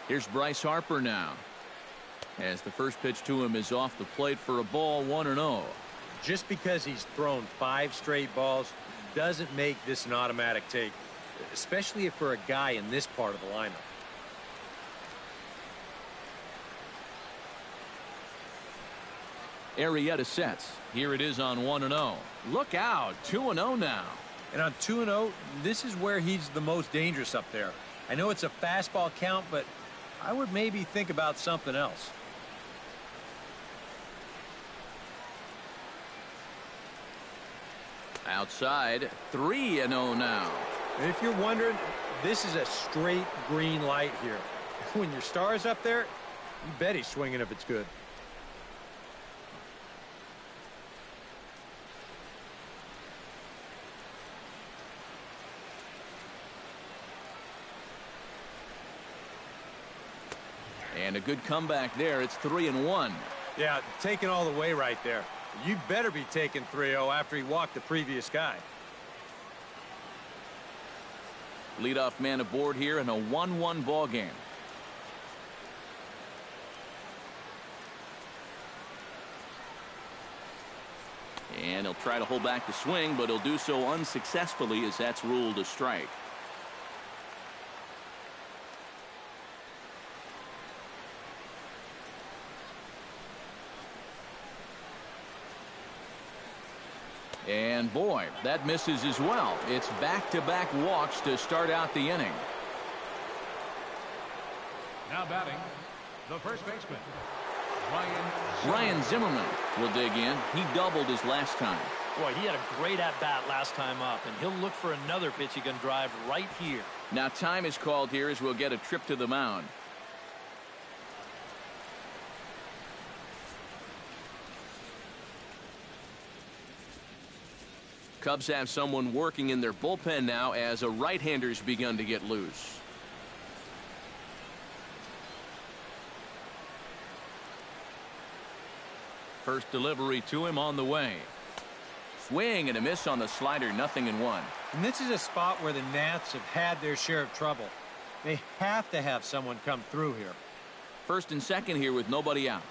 Here's Bryce Harper now, as the first pitch to him is off the plate for a ball, 1-0. Just because he's thrown 5 straight balls doesn't make this an automatic take, especially if for a guy in this part of the lineup. Arrieta sets. Here it is on 1-0. Look out, 2-0 now. And on 2-0, this is where he's the most dangerous up there. I know it's a fastball count, but I would maybe think about something else. Outside, 3-0 now. And if you're wondering, this is a straight green light here. When your star's up there, you bet he's swinging if it's good. And a good comeback there. It's 3-1. Yeah, taking all the way right there. You better be taking 3-0 after he walked the previous guy. Leadoff man aboard here in a 1-1 ball game. And he'll try to hold back the swing, but he'll do so unsuccessfully as that's ruled a strike. And boy, that misses as well. It's back-to-back walks to start out the inning. Now batting, the first baseman, Ryan Zimmerman will dig in. He doubled his last time. Boy, he had a great at-bat last time up, and he'll look for another pitch he can drive right here. Now time is called here as we'll get a trip to the mound. Cubs have someone working in their bullpen now as a right-hander's begun to get loose. First delivery to him on the way. Swing and a miss on the slider, 0-1. And this is a spot where the Nats have had their share of trouble. They have to have someone come through here. First and second here with nobody out.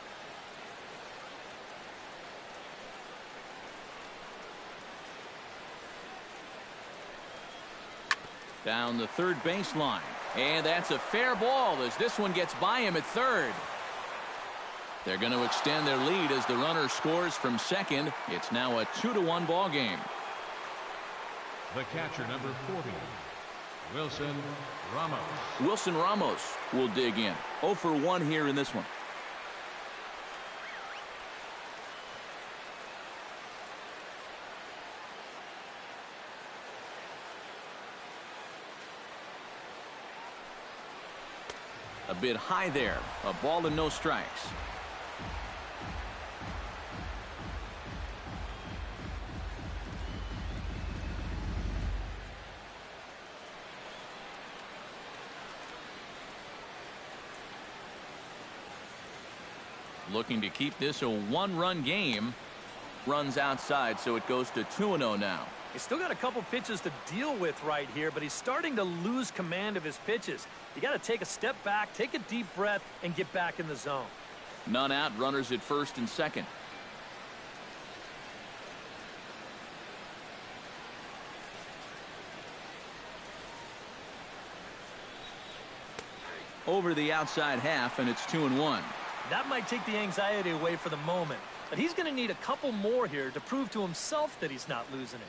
Down the third baseline. And that's a fair ball as this one gets by him at third. They're going to extend their lead as the runner scores from second. It's now a 2-1 ball game. the catcher, number 40, Wilson Ramos. Wilson Ramos will dig in. 0 for 1 here in this one. A bit high there. A ball and no strikes. Looking to keep this a one-run game. Runs outside, so it goes to 2-0 now. He's still got a couple pitches to deal with right here, but he's starting to lose command of his pitches. You got to take a step back, take a deep breath, and get back in the zone. None out, runners at first and second. Over the outside half, and it's 2-1. That might take the anxiety away for the moment, but he's going to need a couple more here to prove to himself that he's not losing it.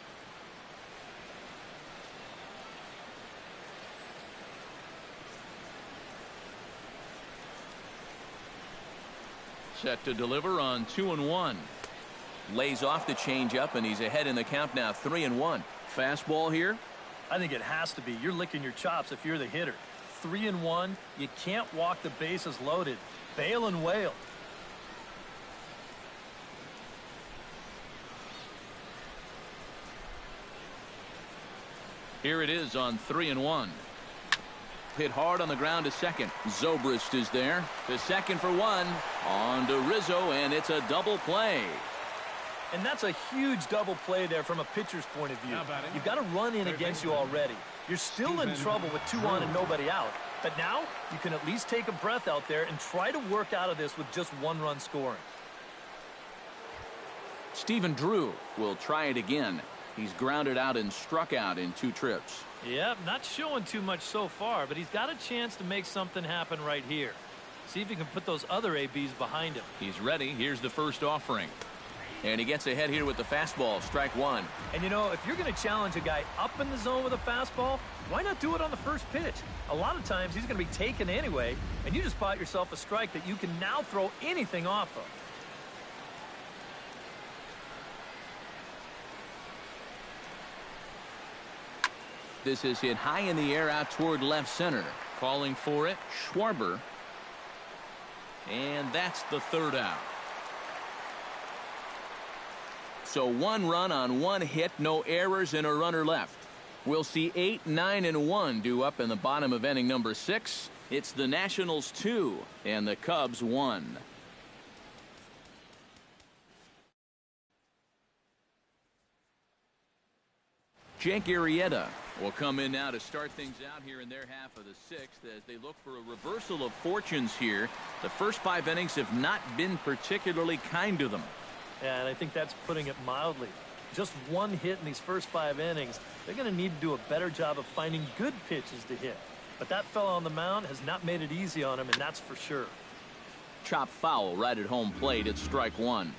Set to deliver on 2-1. Lays off the changeup, and he's ahead in the count now, 3-1. Fastball here. I think it has to be. You're licking your chops if you're the hitter. 3-1. You can't walk the bases loaded. Bail and wail. Here it is on 3-1. Hit hard on the ground to second. Zobrist is there. To second for one. On to Rizzo, and it's a double play. And that's a huge double play there from a pitcher's point of view. You've got a run in against you already. You're still in trouble with 2 on and nobody out. But now you can at least take a breath out there and try to work out of this with just 1 run scoring. Stephen Drew will try it again. He's grounded out and struck out in 2 trips. Yeah, not showing too much so far, but he's got a chance to make something happen right here. See if he can put those other ABs behind him. He's ready. Here's the first offering. And he gets ahead here with the fastball, strike 1. And you know, if you're going to challenge a guy up in the zone with a fastball, why not do it on the first pitch? A lot of times he's going to be taken anyway, and you just bought yourself a strike that you can now throw anything off of. This is hit high in the air out toward left center. Calling for it, Schwarber. And that's the 3rd out. So 1 run on 1 hit, no errors, and a runner left. We'll see 8, 9, and 1 due up in the bottom of inning number 6. It's the Nationals 2 and the Cubs 1. Jake Arrieta will come in now to start things out here in their half of the 6th as they look for a reversal of fortunes here. The first 5 innings have not been particularly kind to them. Yeah, and I think that's putting it mildly. Just 1 hit in these first 5 innings. They're going to need to do a better job of finding good pitches to hit. But that fella on the mound has not made it easy on him, and that's for sure. Chop foul right at home plate. It's strike 1.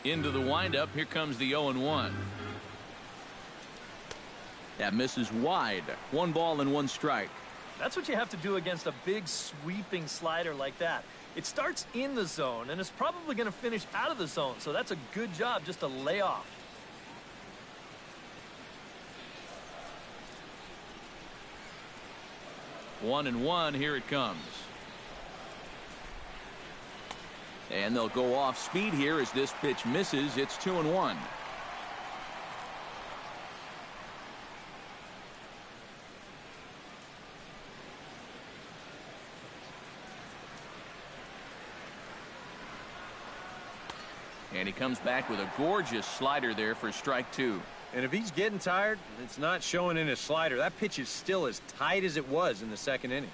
Into the windup. Here comes the 0-1. That misses wide. 1 ball and 1 strike. That's what you have to do against a big sweeping slider like that. It starts in the zone, and it's probably going to finish out of the zone, so that's a good job just to lay off. One and 1. Here it comes. And they'll go off speed here as this pitch misses. It's 2-1. And he comes back with a gorgeous slider there for strike 2. And if he's getting tired, it's not showing in his slider. That pitch is still as tight as it was in the 2nd inning.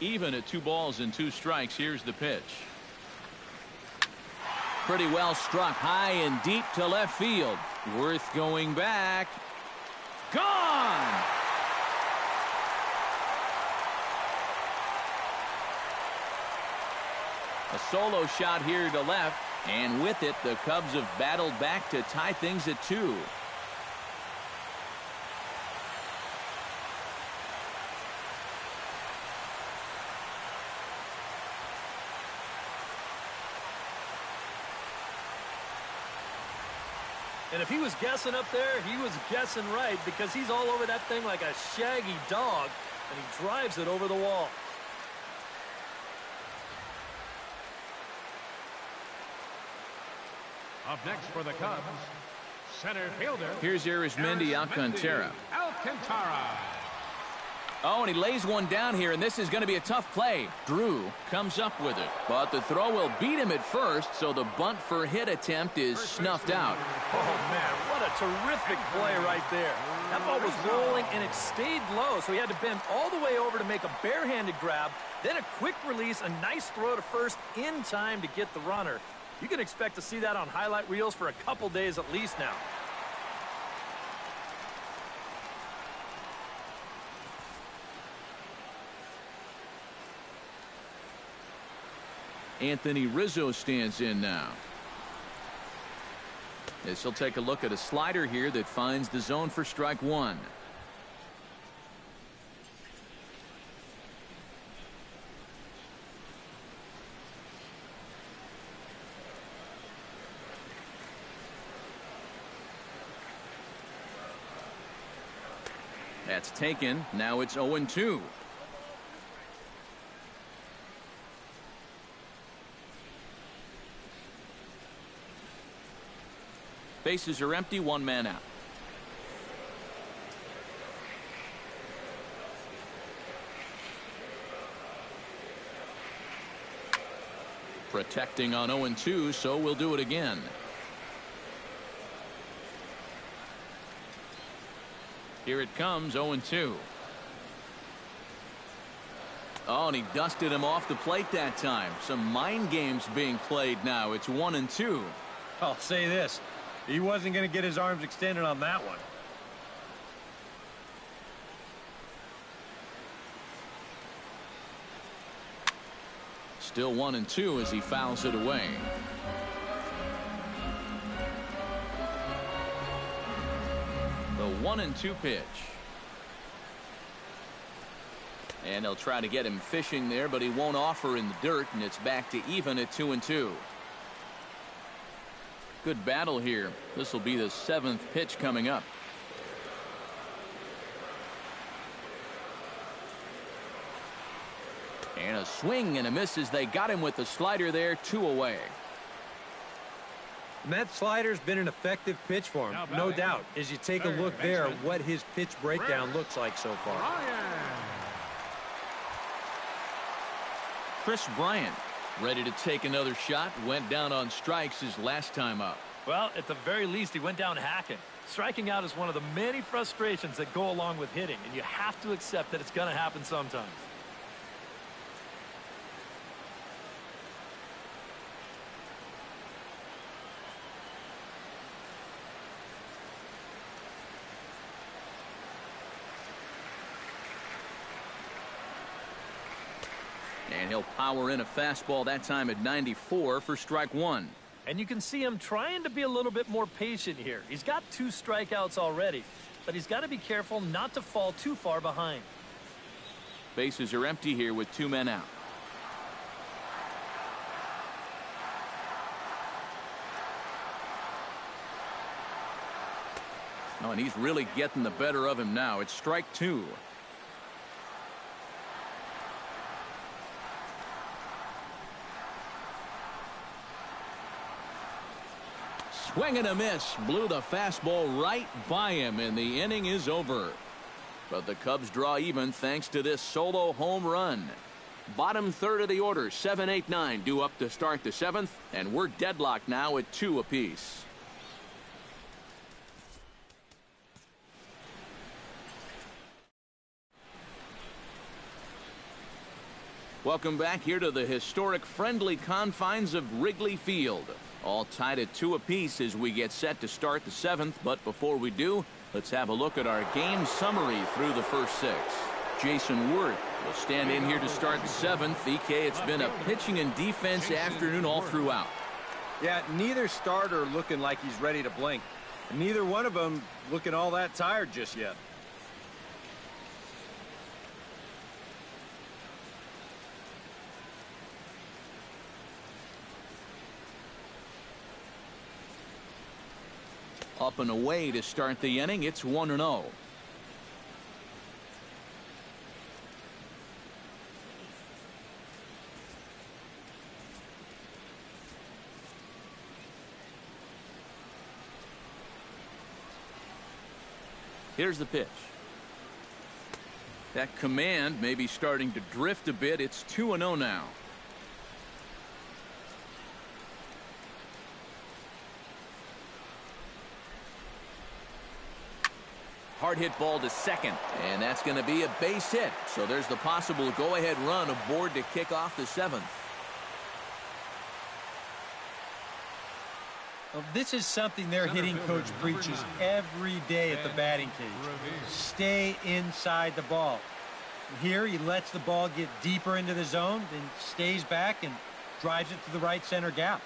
Even at 2 balls and 2 strikes. Here's the pitch. Pretty well struck high and deep to left field. Worth going back. Gone! A solo shot here to left, and with it, the Cubs have battled back to tie things at 2. And if he was guessing up there, he was guessing right, because he's all over that thing like a shaggy dog, and he drives it over the wall. Up next for the Cubs, center fielder. Here's Arizmendi Alcantara. Alcantara. Oh, and he lays one down here, and this is going to be a tough play. Drew comes up with it, but the throw will beat him at first, so the bunt for hit attempt is snuffed out. Oh, man, what a terrific play right there. That ball was rolling, and it stayed low, so he had to bend all the way over to make a barehanded grab, then a quick release, a nice throw to first in time to get the runner. You can expect to see that on highlight reels for a couple days at least now. Anthony Rizzo stands in now. This will take a look at a slider here that finds the zone for strike 1. That's taken. Now it's 0-2. Bases are empty, 1 man out. Protecting on 0-2, so we'll do it again. Here it comes, 0-2. Oh, and he dusted him off the plate that time. Some mind games being played now. It's 1-2. I'll say this. He wasn't going to get his arms extended on that one. Still 1-2 as he fouls it away. The 1-2 pitch. And they'll try to get him fishing there, but he won't offer in the dirt, and it's back to even at 2-2. Good battle here. This will be the 7th pitch coming up. And a swing and a miss as they got him with the slider there, 2 away. And that slider's been an effective pitch for him, no doubt. As you take a look there, what his pitch breakdown looks like so far. Chris Bryant ready to take another shot. Went down on strikes his last time up. Well, at the very least, he went down hacking. Striking out is one of the many frustrations that go along with hitting, and you have to accept that it's going to happen sometimes. And he'll power in a fastball that time at 94 for strike 1. And you can see him trying to be a little bit more patient here. He's got 2 strikeouts already, but he's got to be careful not to fall too far behind. Bases are empty here with 2 men out. Oh, and he's really getting the better of him now. It's strike 2. Swing and a miss. Blew the fastball right by him, and the inning is over. But the Cubs draw even thanks to this solo home run. Bottom third of the order, 7, 8, 9 due up to start the 7th, and we're deadlocked now at 2 apiece. Welcome back here to the historic friendly confines of Wrigley Field. All tied at 2 apiece as we get set to start the 7th. But before we do, let's have a look at our game summary through the first 6. Jason Wirth will stand in here to start the 7th. EK, it's been a pitching and defense afternoon all throughout. Yeah, neither starter looking like he's ready to blink. Neither one of them looking all that tired just yet. Up and away to start the inning. It's 1-0. Here's the pitch. That command may be starting to drift a bit. It's 2-0 now. Hard hit ball to second, and that's going to be a base hit. So there's the possible go-ahead run aboard to kick off the 7th. Well, this is something their hitting coach preaches every day at the batting cage. Stay inside the ball. Here he lets the ball get deeper into the zone, then stays back and drives it to the right center gap.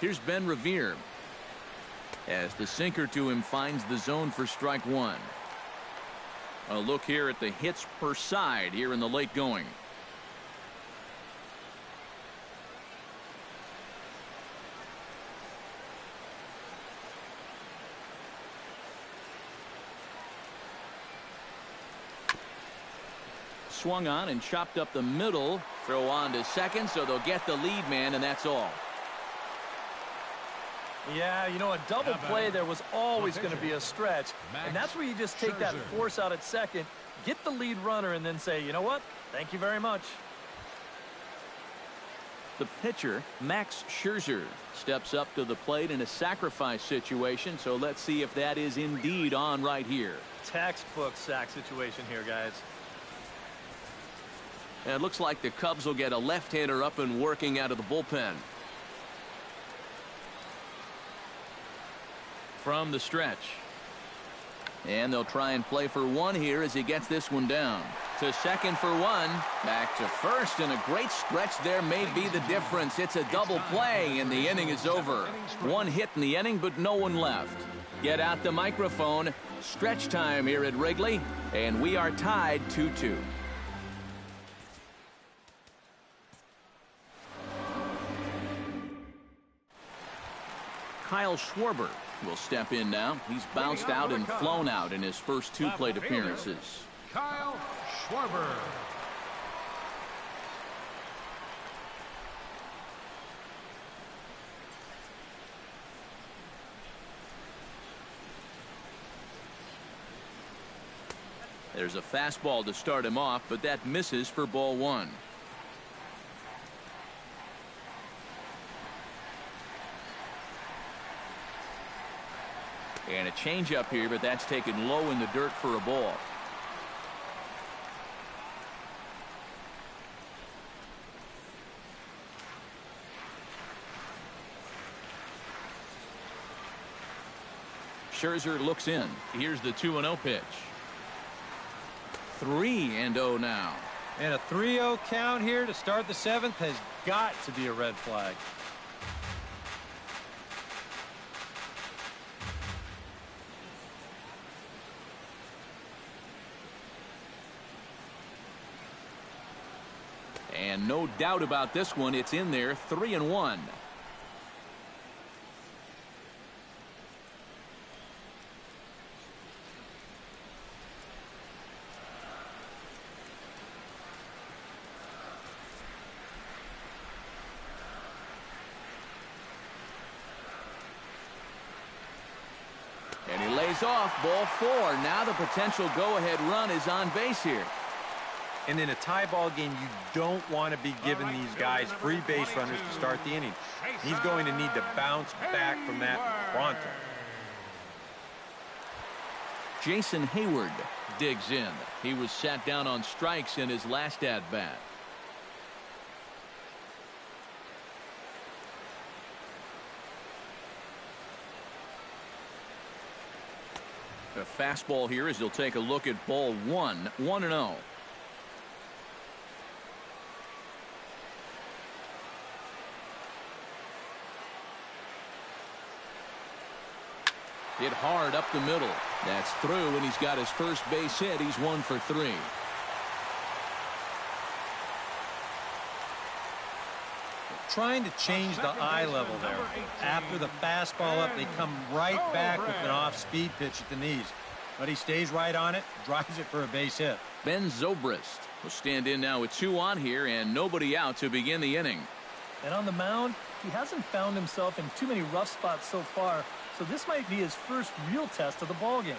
Here's Ben Revere as the sinker to him finds the zone for strike 1. A look here at the hits per side here in the late going. Swung on and chopped up the middle. Throw on to second, so they'll get the lead man, and that's all. Yeah, you know, a double play there was always going to be a stretch. And that's where you just take that force out at second, get the lead runner, and then say, you know what? Thank you very much. The pitcher, Max Scherzer, steps up to the plate in a sacrifice situation, so let's see if that is indeed on right here. Textbook sack situation here, guys. And it looks like the Cubs will get a left-hander up and working out of the bullpen. From the stretch. And they'll try and play for one here as he gets this one down. To second for one. Back to first, and a great stretch there may be the difference. It's a double play, and the inning is over. One hit in the inning, but no one left. Get out the microphone. Stretch time here at Wrigley, and we are tied 2-2. Kyle Schwarber will step in now. He's bounced out and flown out in his first two plate appearances. Kyle Schwarber. There's a fastball to start him off, but that misses for ball one. And a changeup here, but that's taken low in the dirt for a ball. Scherzer looks in. Here's the 2-0 pitch. 3-0 now. And a 3-0 count here to start the seventh has got to be a red flag. And no doubt about this one, it's in there. 3-1. And he lays off. Ball four. Now the potential go-ahead run is on base here. And in a tie ball game, you don't want to be giving these guys free base runners to start the inning. He's going to need to bounce back from that pronto. Jason Hayward digs in. He was sat down on strikes in his last at-bat. A fastball here as he'll take a look at ball one. 1-0. Hit hard up the middle. That's through, and he's got his first base hit. He's 1 for 3. Trying to change the eye level there. After the fastball up, they come right back with an off-speed pitch at the knees. But he stays right on it, drives it for a base hit. Ben Zobrist will stand in now with 2 on here and nobody out to begin the inning. And on the mound, he hasn't found himself in too many rough spots so far, so this might be his first real test of the ballgame.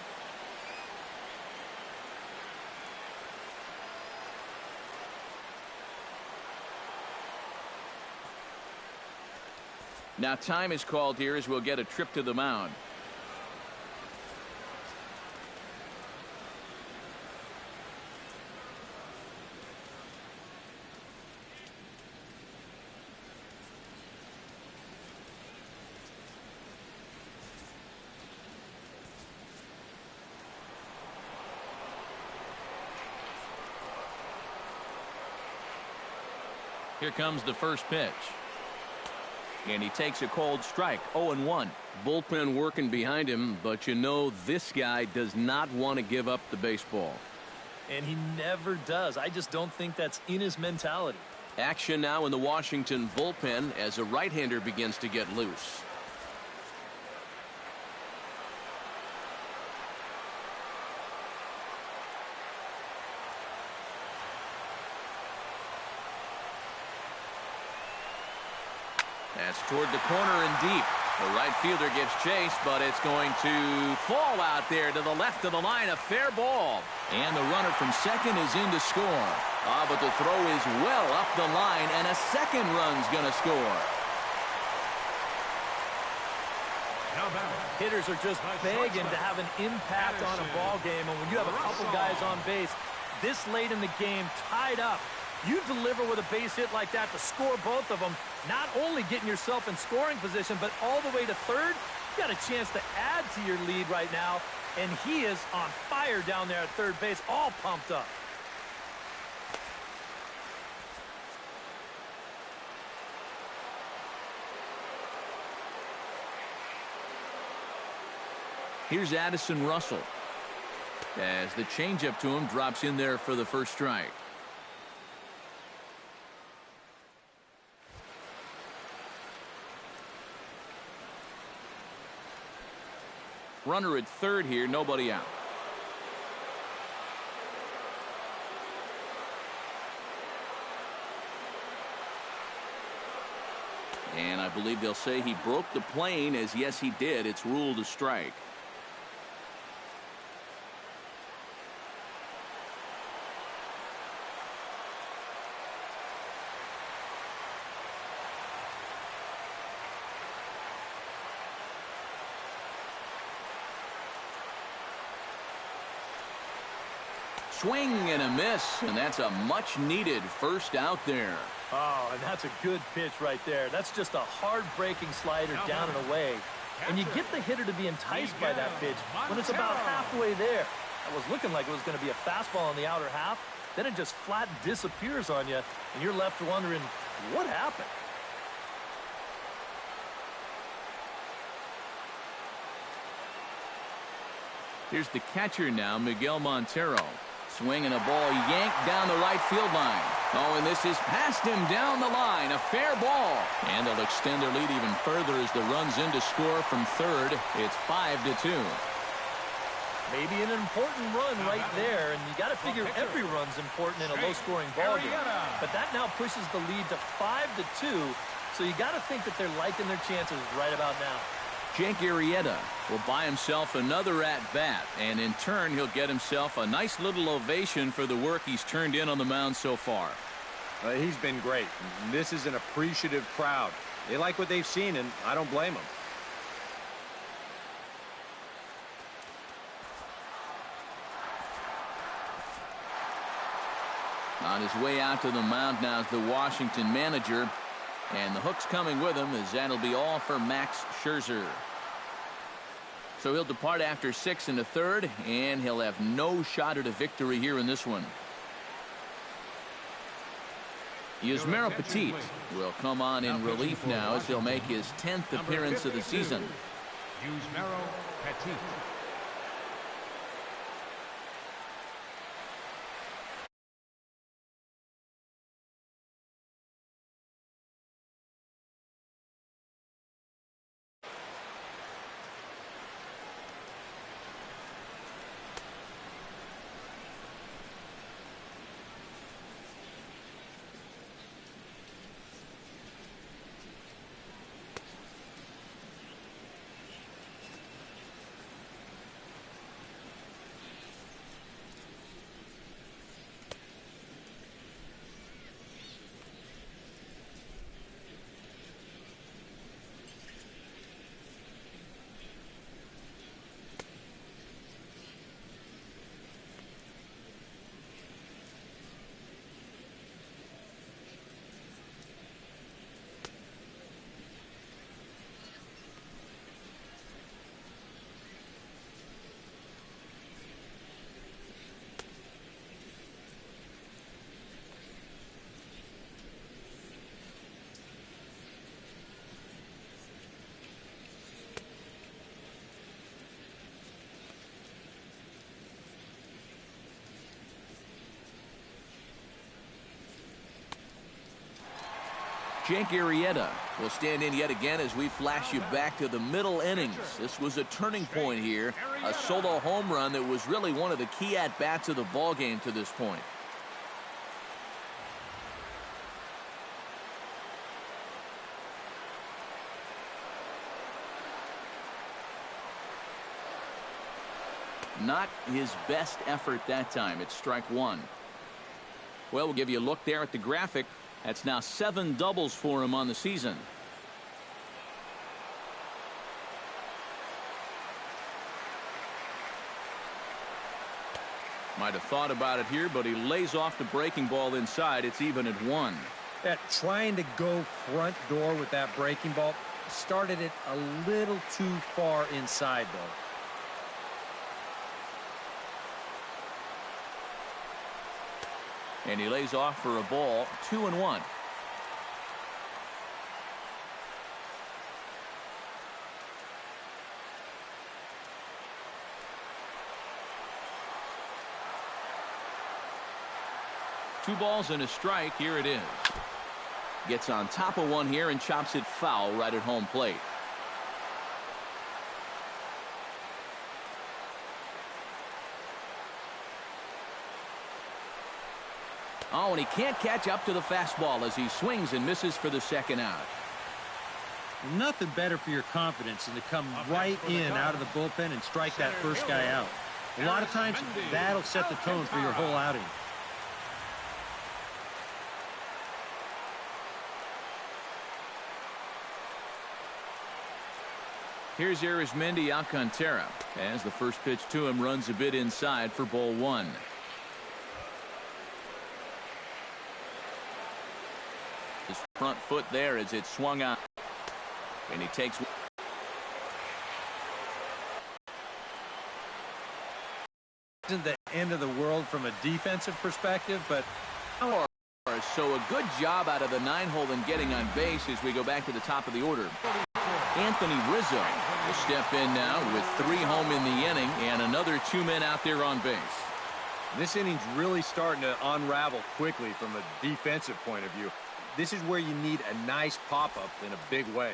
Now time is called here as we'll get a trip to the mound. Here comes the first pitch. And he takes a cold strike. 0-1. Bullpen working behind him, but you know this guy does not want to give up the baseball. And he never does. I just don't think that's in his mentality. Action now in the Washington bullpen as a right-hander begins to get loose. That's toward the corner and deep. The right fielder gives chase, but it's going to fall out there to the left of the line. A fair ball. And the runner from second is in to score. But the throw is well up the line, and a second run's going to score. Hitters are just begging to have an impact on a ball game, and when you have a couple guys on base this late in the game tied up, you deliver with a base hit like that to score both of them, not only getting yourself in scoring position, but all the way to third. You got a chance to add to your lead right now, and he is on fire down there at third base, all pumped up. Here's Addison Russell as the changeup to him drops in there for the first strike. Runner at third here, nobody out. And I believe they'll say he broke the plane, as yes he did. It's ruled a strike. Swing and a miss, and that's a much-needed first out there. Oh, and that's a good pitch right there. That's just a hard-breaking slider down and away. And you get the hitter to be enticed by that pitch when it's about halfway there. That was looking like it was going to be a fastball on the outer half. Then it just flat disappears on you, and you're left wondering, what happened? Here's the catcher now, Miguel Montero. Swing and a ball yanked down the right field line. Oh, and this is past him down the line. A fair ball. And they'll extend their lead even further as the run's in to score from third. It's 5-2. Maybe an important run right there, and you got to figure every run's important in a low-scoring ball game. But that now pushes the lead to 5-2, so you got to think that they're liking their chances right about now. Jake Arrieta will buy himself another at-bat, and in turn he'll get himself a nice little ovation for the work he's turned in on the mound so far. He's been great. This is an appreciative crowd. They like what they've seen, and I don't blame them. On his way out to the mound now is the Washington manager. And the hook's coming with him, as that'll be all for Max Scherzer. So he'll depart after 6 1/3, and he'll have no shot at a victory here in this one. Yusmeiro Petit will come on in relief now as he'll make his 10th appearance of the season. Yusmeiro Petit. Jake Arrieta will stand in yet again as we flash you back to the middle innings. This was a turning point here. A solo home run that was really one of the key at-bats of the ball game to this point. Not his best effort that time. It's strike one. Well, we'll give you a look there at the graphic. That's now 7 doubles for him on the season. Might have thought about it here, but he lays off the breaking ball inside. It's even at 1. Yeah, trying to go front door with that breaking ball started it a little too far inside, though. And he lays off for a ball. 2-1. Two balls and a strike. Here it is. Gets on top of one here and chops it foul right at home plate. Oh, and he can't catch up to the fastball as he swings and misses for the second out. Nothing better for your confidence than to come right in out of the bullpen and strike that first guy out. A lot of times that'll set the tone for your whole outing. Here's Arizmendi Alcantara as the first pitch to him runs a bit inside for ball 1. His front foot there as it swung out. And he takes. Isn't the end of the world from a defensive perspective, but so a good job out of the 9-hole in getting on base as we go back to the top of the order. Anthony Rizzo will step in now with 3 home in the inning and another 2 men out there on base. This inning's really starting to unravel quickly from a defensive point of view. This is where you need a nice pop-up in a big way.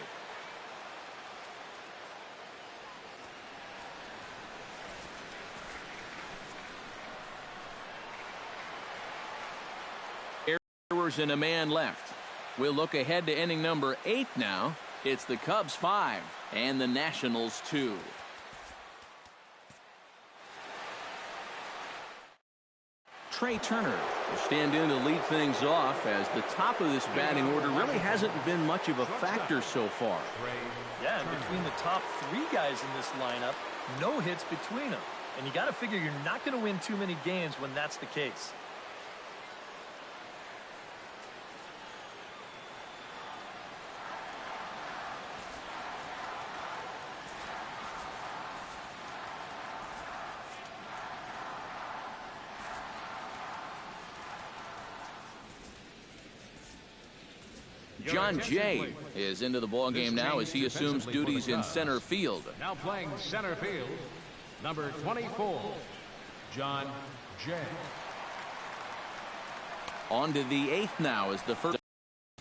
Errors and a man left. We'll look ahead to inning number 8 now. It's the Cubs 5 and the Nationals 2. Trey Turner will stand in to lead things off as the top of this batting order really hasn't been much of a factor so far. Yeah, and between the top 3 guys in this lineup, no hits between them. And you got to figure you're not going to win too many games when that's the case. John Jay is into the ballgame now as he assumes duties in center field. Now playing center field, number 24, John Jay. On to the 8th now as the first.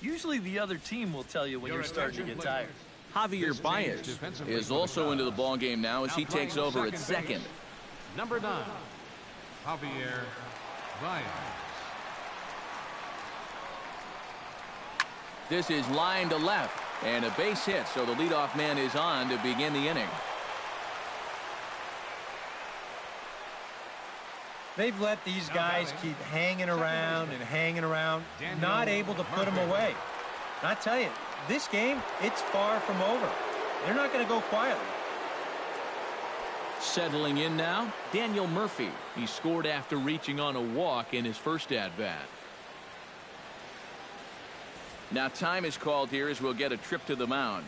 Usually the other team will tell you when you're starting to get tired. Javier Baez is also into the ballgame now as he takes over at second. Number 9, Javier Baez. This is line to left and a base hit, so the leadoff man is on to begin the inning. They've let these guys keep hanging around and hanging around, not able to put them away. And I tell you, this game, it's far from over. They're not going to go quietly. Settling in now, Daniel Murphy. He scored after reaching on a walk in his first at-bat. Now time is called here as we'll get a trip to the mound.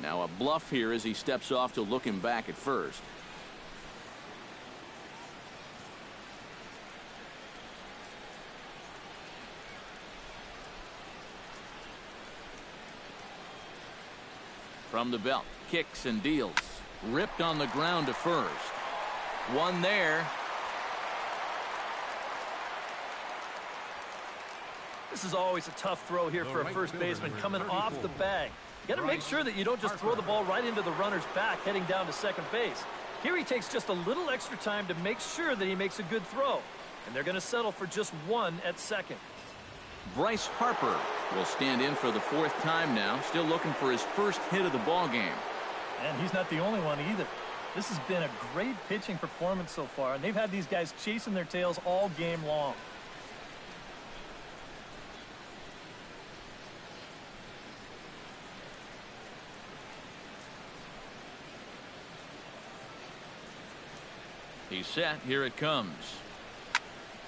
Now a bluff here as he steps off to look him back at first. From the belt, kicks and deals. Ripped on the ground to first. One there. This is always a tough throw here for a first baseman coming off the bag. You got to make sure that you don't just throw the ball right into the runner's back heading down to second base. Here he takes just a little extra time to make sure that he makes a good throw. And they're going to settle for just one at second. Bryce Harper will stand in for the 4th time now, still looking for his first hit of the ball game. And he's not the only one either. This has been a great pitching performance so far, and they've had these guys chasing their tails all game long. He's set. Here it comes.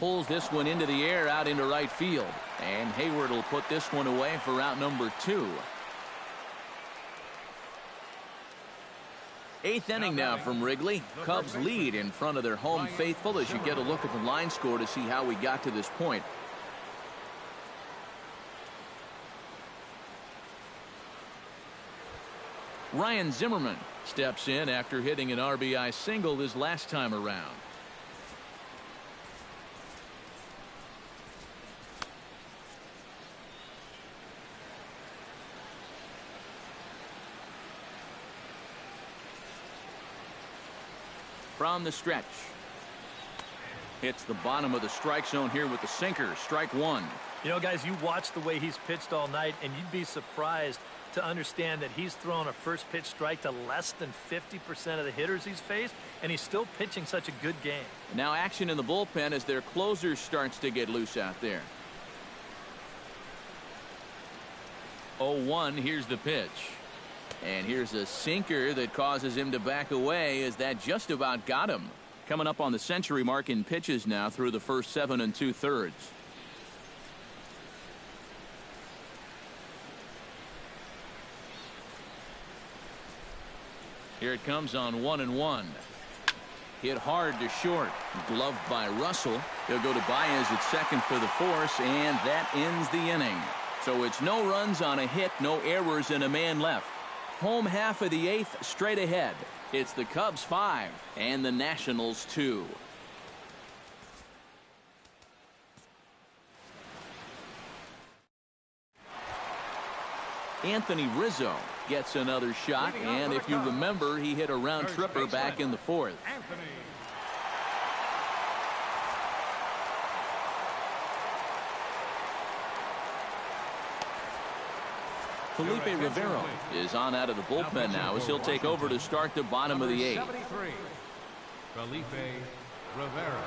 Pulls this one into the air out into right field. And Hayward will put this one away for out number 2. 8th inning now from Wrigley. Cubs lead in front of their home faithful as you get a look at the line score to see how we got to this point. Ryan Zimmerman steps in after hitting an RBI single his last time around. From the stretch. Hits the bottom of the strike zone here with the sinker. Strike 1. You know, guys, you watch the way he's pitched all night, and you'd be surprised to understand that he's thrown a first pitch strike to less than 50% of the hitters he's faced, and he's still pitching such a good game. Now action in the bullpen as their closer starts to get loose out there. 0-1. Here's the pitch. And here's a sinker that causes him to back away as that just about got him. Coming up on the century mark in pitches now through the first 7 2/3. Here it comes on 1-1. Hit hard to short. Gloved by Russell. He'll go to Baez at second for the force, and that ends the inning. So it's no runs on a hit, no errors, and a man left. Home half of the 8th straight ahead. It's the Cubs 5 and the Nationals 2. Anthony Rizzo gets another shot, and if you remember, he hit a round tripper back in the 4th. Felipe Rivero is on out of the bullpen now as he'll take over to start the bottom of the 8th. Felipe Rivero.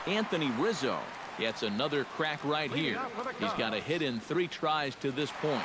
Anthony Rizzo gets another crack right here. He's got a hit in 3 tries to this point.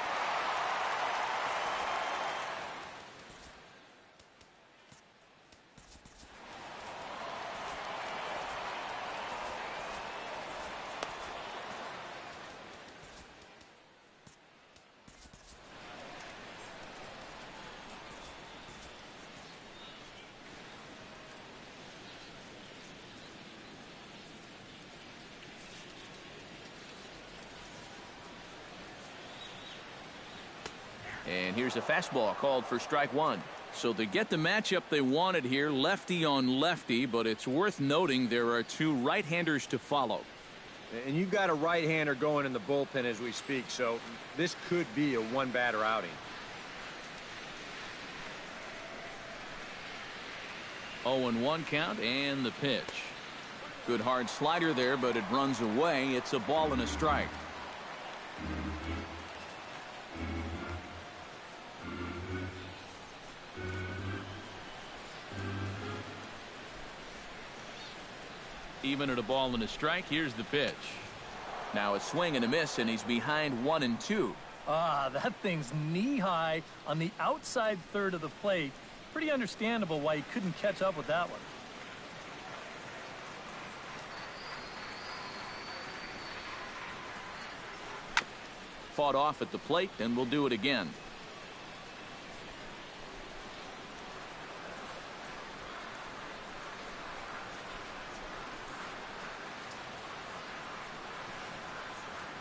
And here's a fastball called for strike 1. So to get the matchup they wanted here, lefty on lefty, but it's worth noting there are 2 right-handers to follow. And you've got a right-hander going in the bullpen as we speak, so this could be a one-batter outing. 0-1 count and the pitch. Good hard slider there, but it runs away. It's a ball and a strike. Even at a ball and a strike, here's the pitch. Now a swing and a miss, and he's behind 1-2. That thing's knee-high on the outside third of the plate. Pretty understandable why he couldn't catch up with that one. Fought off at the plate, and we'll do it again.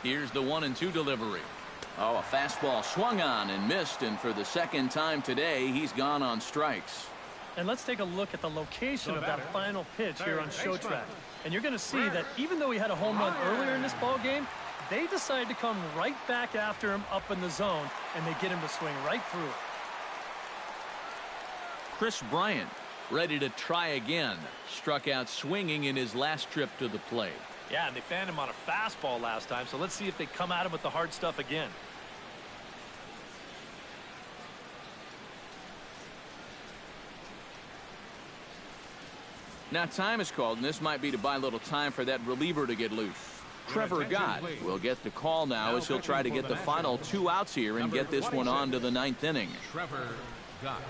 Here's the 1-2 delivery. Oh, a fastball swung on and missed, and for the second time today, he's gone on strikes. And let's take a look at the location of that final pitch here on Show Track. And you're going to see that even though he had a home run earlier in this ball game, they decide to come right back after him up in the zone, and they get him to swing right through it. Kris Bryant, ready to try again. Struck out swinging in his last trip to the plate. Yeah, and they fanned him on a fastball last time, so let's see if they come at him with the hard stuff again. Now time is called, and this might be to buy a little time for that reliever to get loose. Trevor Gott will get the call now as he'll try to get the final 2 outs here and get this one on to the 9th inning. Trevor Gott.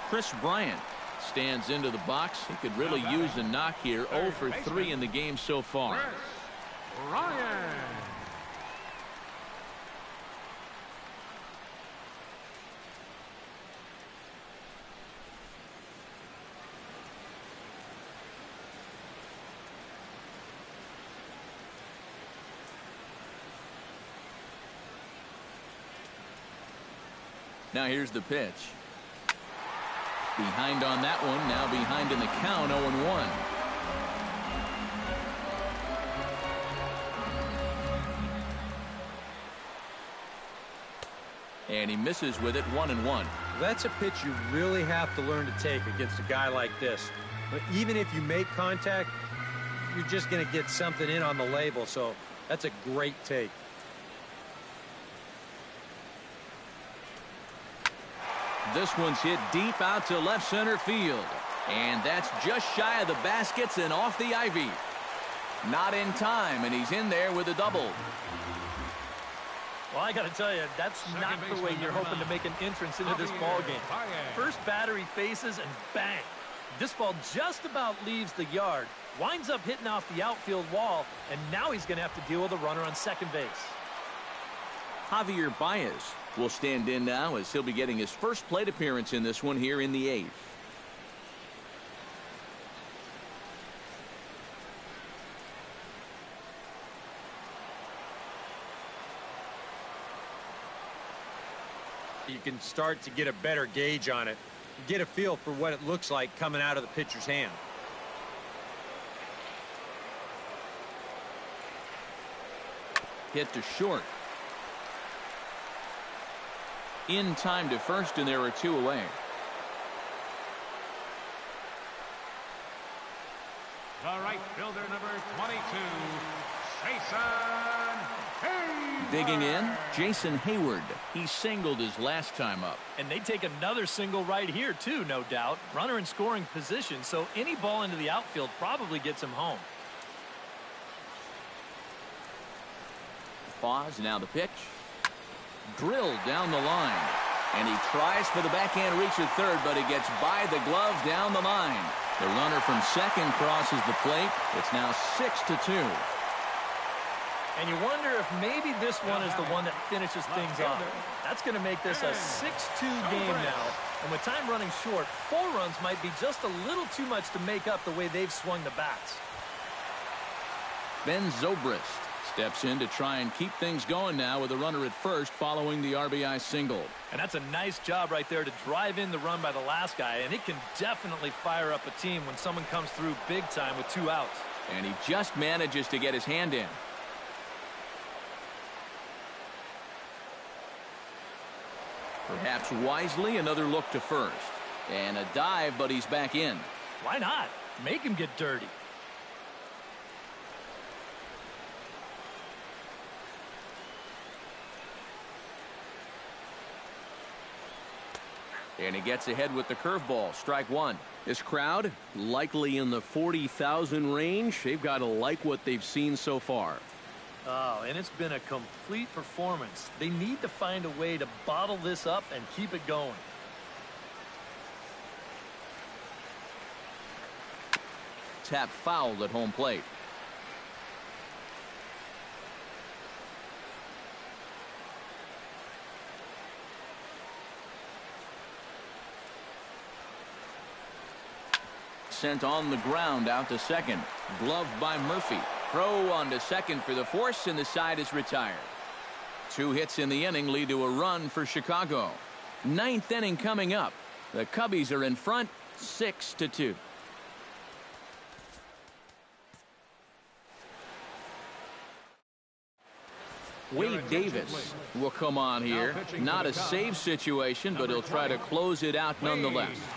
Kris Bryant stands into the box. He could really use a knock here. 0 for 3 in the game so far. Ryan. Now here's the pitch. Behind on that one, now behind in the count, 0-1. And he misses with it, 1-1. That's a pitch you really have to learn to take against a guy like this. But even if you make contact, you're just going to get something in on the label, so that's a great take. This one's hit deep out to left center field. And that's just shy of the baskets and off the ivy. Not in time, and he's in there with a double. Well, I got to tell you, that's not the way you're hoping to make an entrance into this ball game. First batter he faces, and bang. This ball just about leaves the yard, winds up hitting off the outfield wall, and now he's going to have to deal with a runner on second base. Javier Baez will stand in now as he'll be getting his first plate appearance in this one here in the 8th. You can start to get a better gauge on it. Get a feel for what it looks like coming out of the pitcher's hand. Hit to short. In time to first, and there are 2 away. The right fielder, number 22, Jason Hayward. Digging in, Jason Hayward. He singled his last time up. And they take another single right here, too, no doubt. Runner in scoring position, so any ball into the outfield probably gets him home. Pause, now the pitch. Drilled down the line. And he tries for the backhand reach at third, but he gets by the glove down the line. The runner from second crosses the plate. It's now 6-2. And you wonder if maybe this one is the one that finishes things off. That's going to make this a 6-2 game now. And with time running short, 4 runs might be just a little too much to make up the way they've swung the bats. Ben Zobrist Steps in to try and keep things going now with a runner at first following the RBI single. And that's a nice job right there to drive in the run by the last guy, and it can definitely fire up a team when someone comes through big time with 2 outs. And he just manages to get his hand in. Perhaps wisely, another look to first. And a dive, but he's back in. Why not? Make him get dirty. And he gets ahead with the curveball. Strike one. This crowd, likely in the 40,000 range. They've got to like what they've seen so far. Oh, and it's been a complete performance. They need to find a way to bottle this up and keep it going. Tap fouled at home plate. Sent on the ground out to second. Gloved by Murphy. Throw on to second for the force, and the side is retired. 2 hits in the inning lead to a run for Chicago. 9th inning coming up. The Cubbies are in front 6-2. Wade Davis will come on here. Not a save situation, but he'll try to close it out nonetheless. Davis.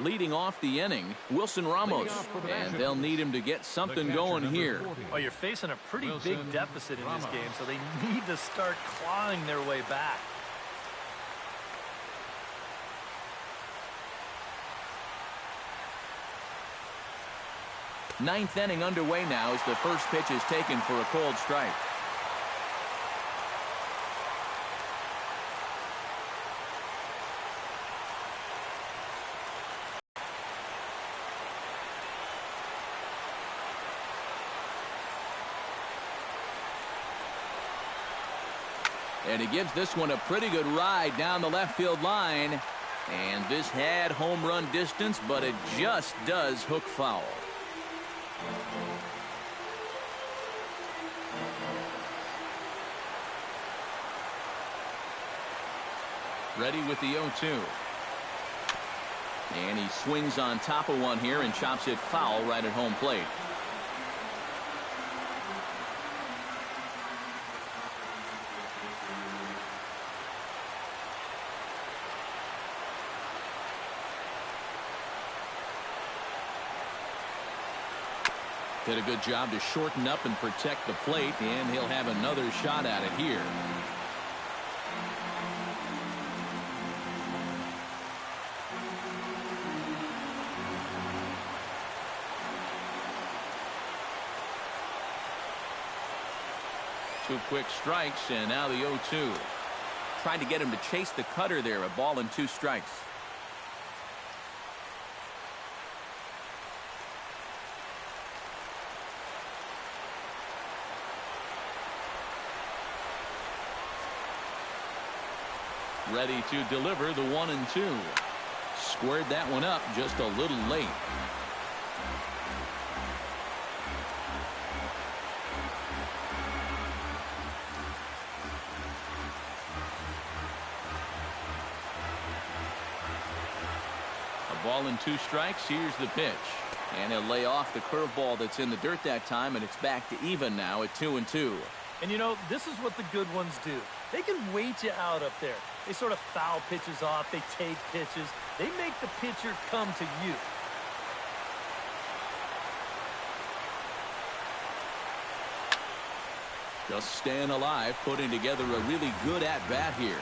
Leading off the inning, Wilson Ramos, and they'll need him to get something going here. Well, you're facing a pretty big deficit in this game, so they need to start clawing their way back. Ninth inning underway now as the first pitch is taken for a cold strike. And he gives this one a pretty good ride down the left field line. And this had home run distance, but it just does hook foul. Ready with the 0-2. And he swings on top of one here and chops it foul right at home plate. Did a good job to shorten up and protect the plate, and he'll have another shot at it here. Two quick strikes, and now the 0-2. Trying to get him to chase the cutter there, a ball and 2 strikes. Ready to deliver the 1-2. Squared that one up just a little late. A ball and 2 strikes. Here's the pitch. And he'll lay off the curveball that's in the dirt that time, and it's back to even now at 2-2. And you know, this is what the good ones do. They can wait you out up there. They sort of foul pitches off. They take pitches. They make the pitcher come to you. Just staying alive, putting together a really good at-bat here.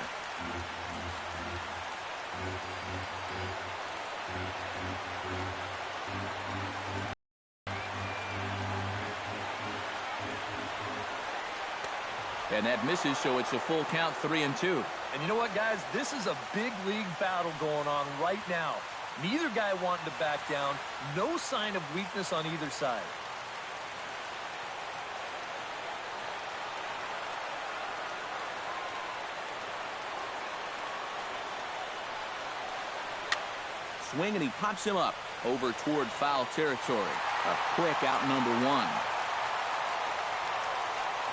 And that misses, so it's a full count, 3-2. And you know what, guys? This is a big league battle going on right now. Neither guy wanting to back down. No sign of weakness on either side. Swing, and he pops him up over toward foul territory. A quick out number one.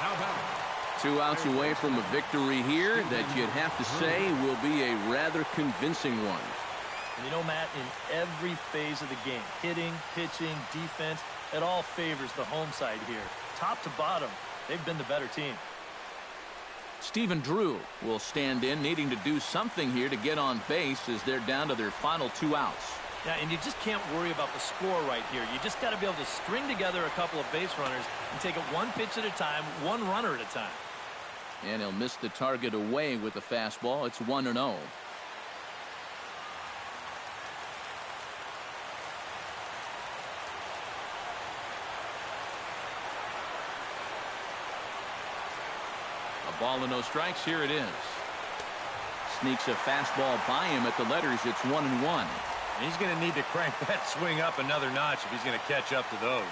How about it? 2 outs away from a victory here that you'd have to say will be a rather convincing one. And you know, Matt, in every phase of the game, hitting, pitching, defense, it all favors the home side here. Top to bottom, they've been the better team. Stephen Drew will stand in, needing to do something here to get on base as they're down to their final 2 outs. Yeah, and you just can't worry about the score right here. You just got to be able to string together a couple of base runners and take it one pitch at a time, one runner at a time. And he'll miss the target away with the fastball. It's 1-0. A ball and no strikes. Here it is. Sneaks a fastball by him at the letters. It's 1-1. He's going to need to crank that swing up another notch if he's going to catch up to those.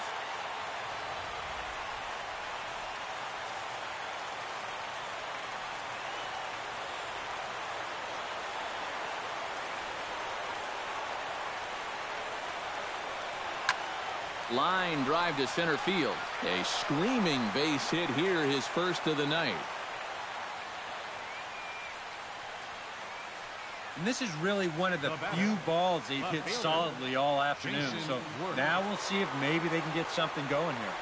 Line drive to center field. A screaming base hit here, his first of the night. And this is really one of the few balls they've hit solidly all afternoon. So now we'll see if maybe they can get something going here.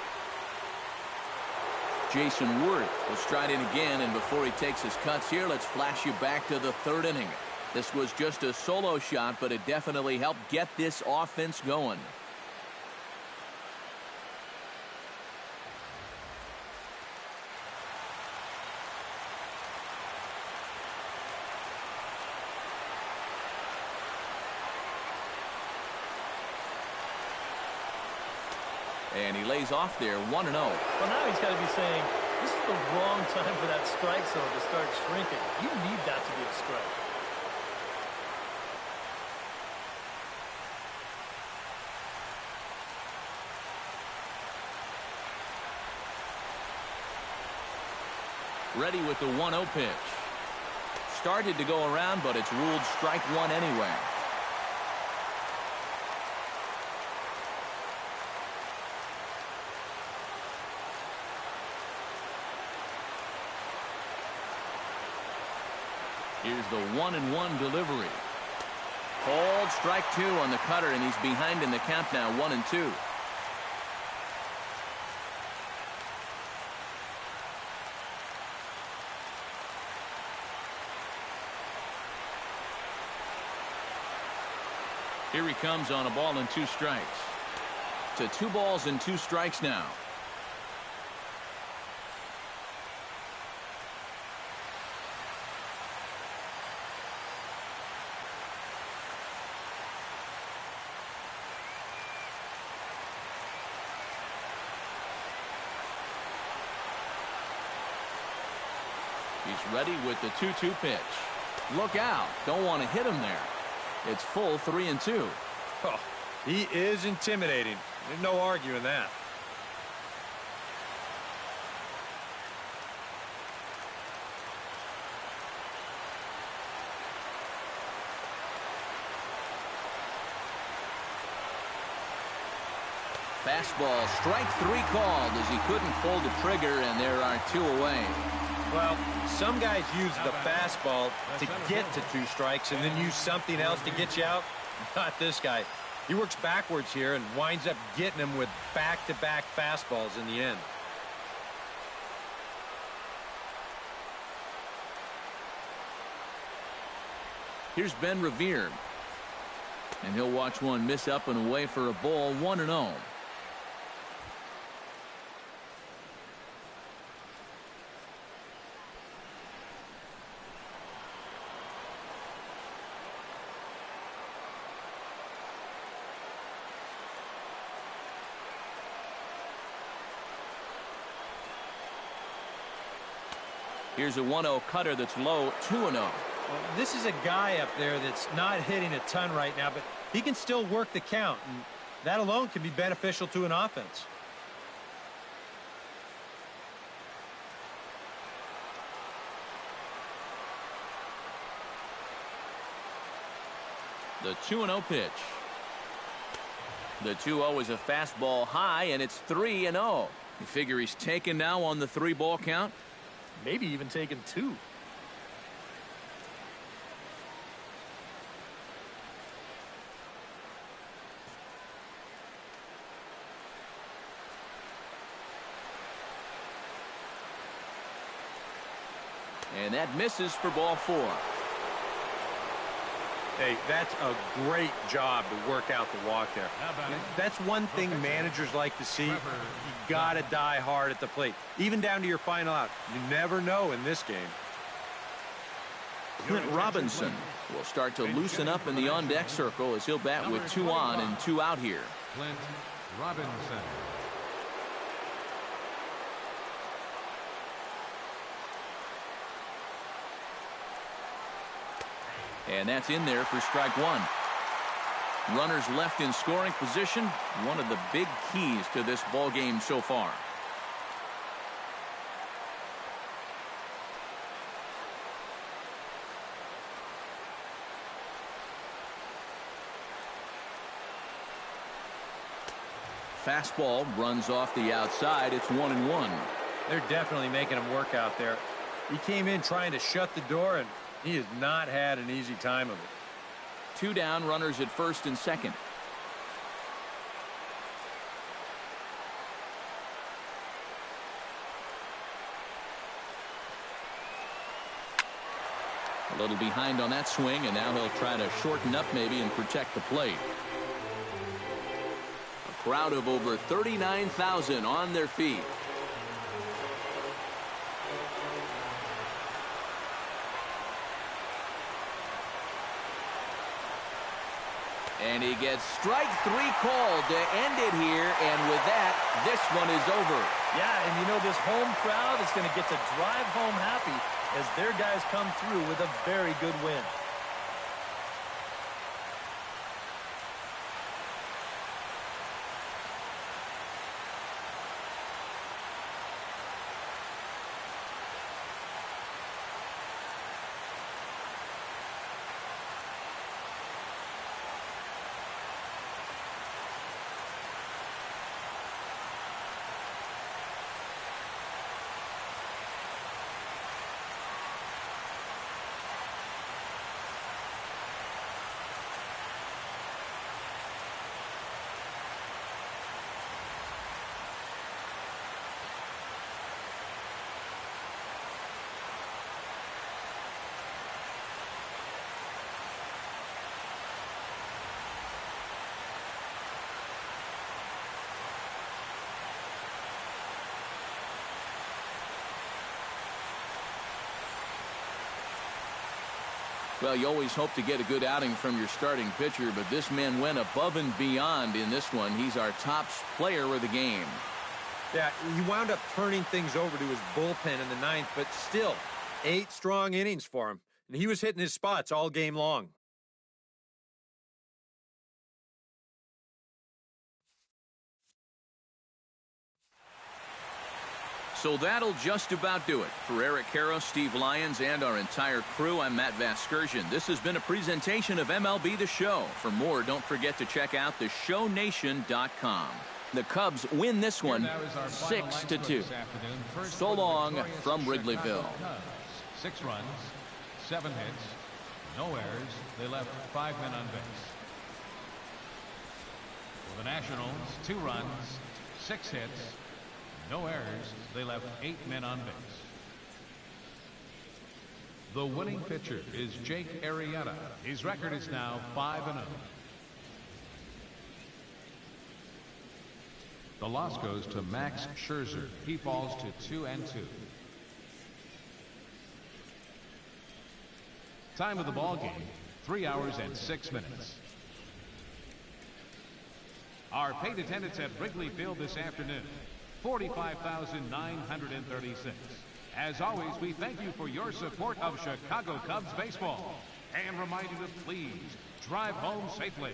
Jason Worth will stride in again, and before he takes his cuts here, let's flash you back to the 3rd inning. This was just a solo shot, but it definitely helped get this offense going. And he lays off there, 1-0. Well, now he's got to be saying, this is the wrong time for that strike zone to start shrinking. You need that to be a strike. Ready with the 1-0 pitch. Started to go around, but it's ruled strike one anyway. Here's the 1-1 delivery. Called strike 2 on the cutter, and he's behind in the count now, 1-2. Here he comes on a ball and 2 strikes. To 2 balls and 2 strikes now. He's ready with the 2-2 pitch. Look out. Don't want to hit him there. It's full 3-2. Oh, he is intimidating. There's no arguing that. Fastball, strike 3 called as he couldn't pull the trigger, and there are 2 away. Well, some guys use the fastball to get to 2 strikes and then use something else to get you out. Not this guy. He works backwards here and winds up getting him with back-to-back fastballs in the end. Here's Ben Revere. And he'll watch one miss up and away for a ball, 1-0. Here's a 1-0 cutter that's low, 2-0. Well, this is a guy up there that's not hitting a ton right now, but he can still work the count, and that alone can be beneficial to an offense. The 2-0 pitch. The 2-0 is a fastball high, and it's 3-0. You figure he's taken now on the 3-ball count? Maybe even taken 2. And that misses for ball 4. Hey, that's a great job to work out the walk there. That's one thing managers like to see. You got to die hard at the plate, even down to your final out. You never know in this game. Clint Robinson will start to loosen up in the on-deck circle as he'll bat with 2 on and 2 out here. Clint Robinson. And that's in there for strike 1. Runners left in scoring position, one of the big keys to this ball game so far. Fastball runs off the outside. It's 1-1. They're definitely making him work out there. He came in trying to shut the door, and he has not had an easy time of it. 2 down, runners at first and second. A little behind on that swing, and now he'll try to shorten up maybe and protect the plate. A crowd of over 39,000 on their feet. And he gets strike 3 called to end it here, and with that, this one is over. Yeah, and you know this home crowd is going to get to drive home happy as their guys come through with a very good win. Well, you always hope to get a good outing from your starting pitcher, but this man went above and beyond in this one. He's our top player of the game. Yeah, he wound up turning things over to his bullpen in the 9th, but still, 8 strong innings for him. And he was hitting his spots all game long. So that'll just about do it. For Eric Caro, Steve Lyons, and our entire crew, I'm Matt Vasgersian. This has been a presentation of MLB The Show. For more, don't forget to check out theshownation.com. The Cubs win this one 6-2. So long from Wrigleyville. 6 runs, 7 hits, no errors. They left 5 men on base. For the Nationals, 2 runs, 6 hits, no errors. They left 8 men on base. The winning pitcher is Jake Arrieta. His record is now 5-0. The loss goes to Max Scherzer. He falls to 2-2. Time of the ball game, 3 hours and 6 minutes. Our paid attendance at Wrigley Field this afternoon, 45,936. As always, we thank you for your support of Chicago Cubs baseball and remind you to please drive home safely.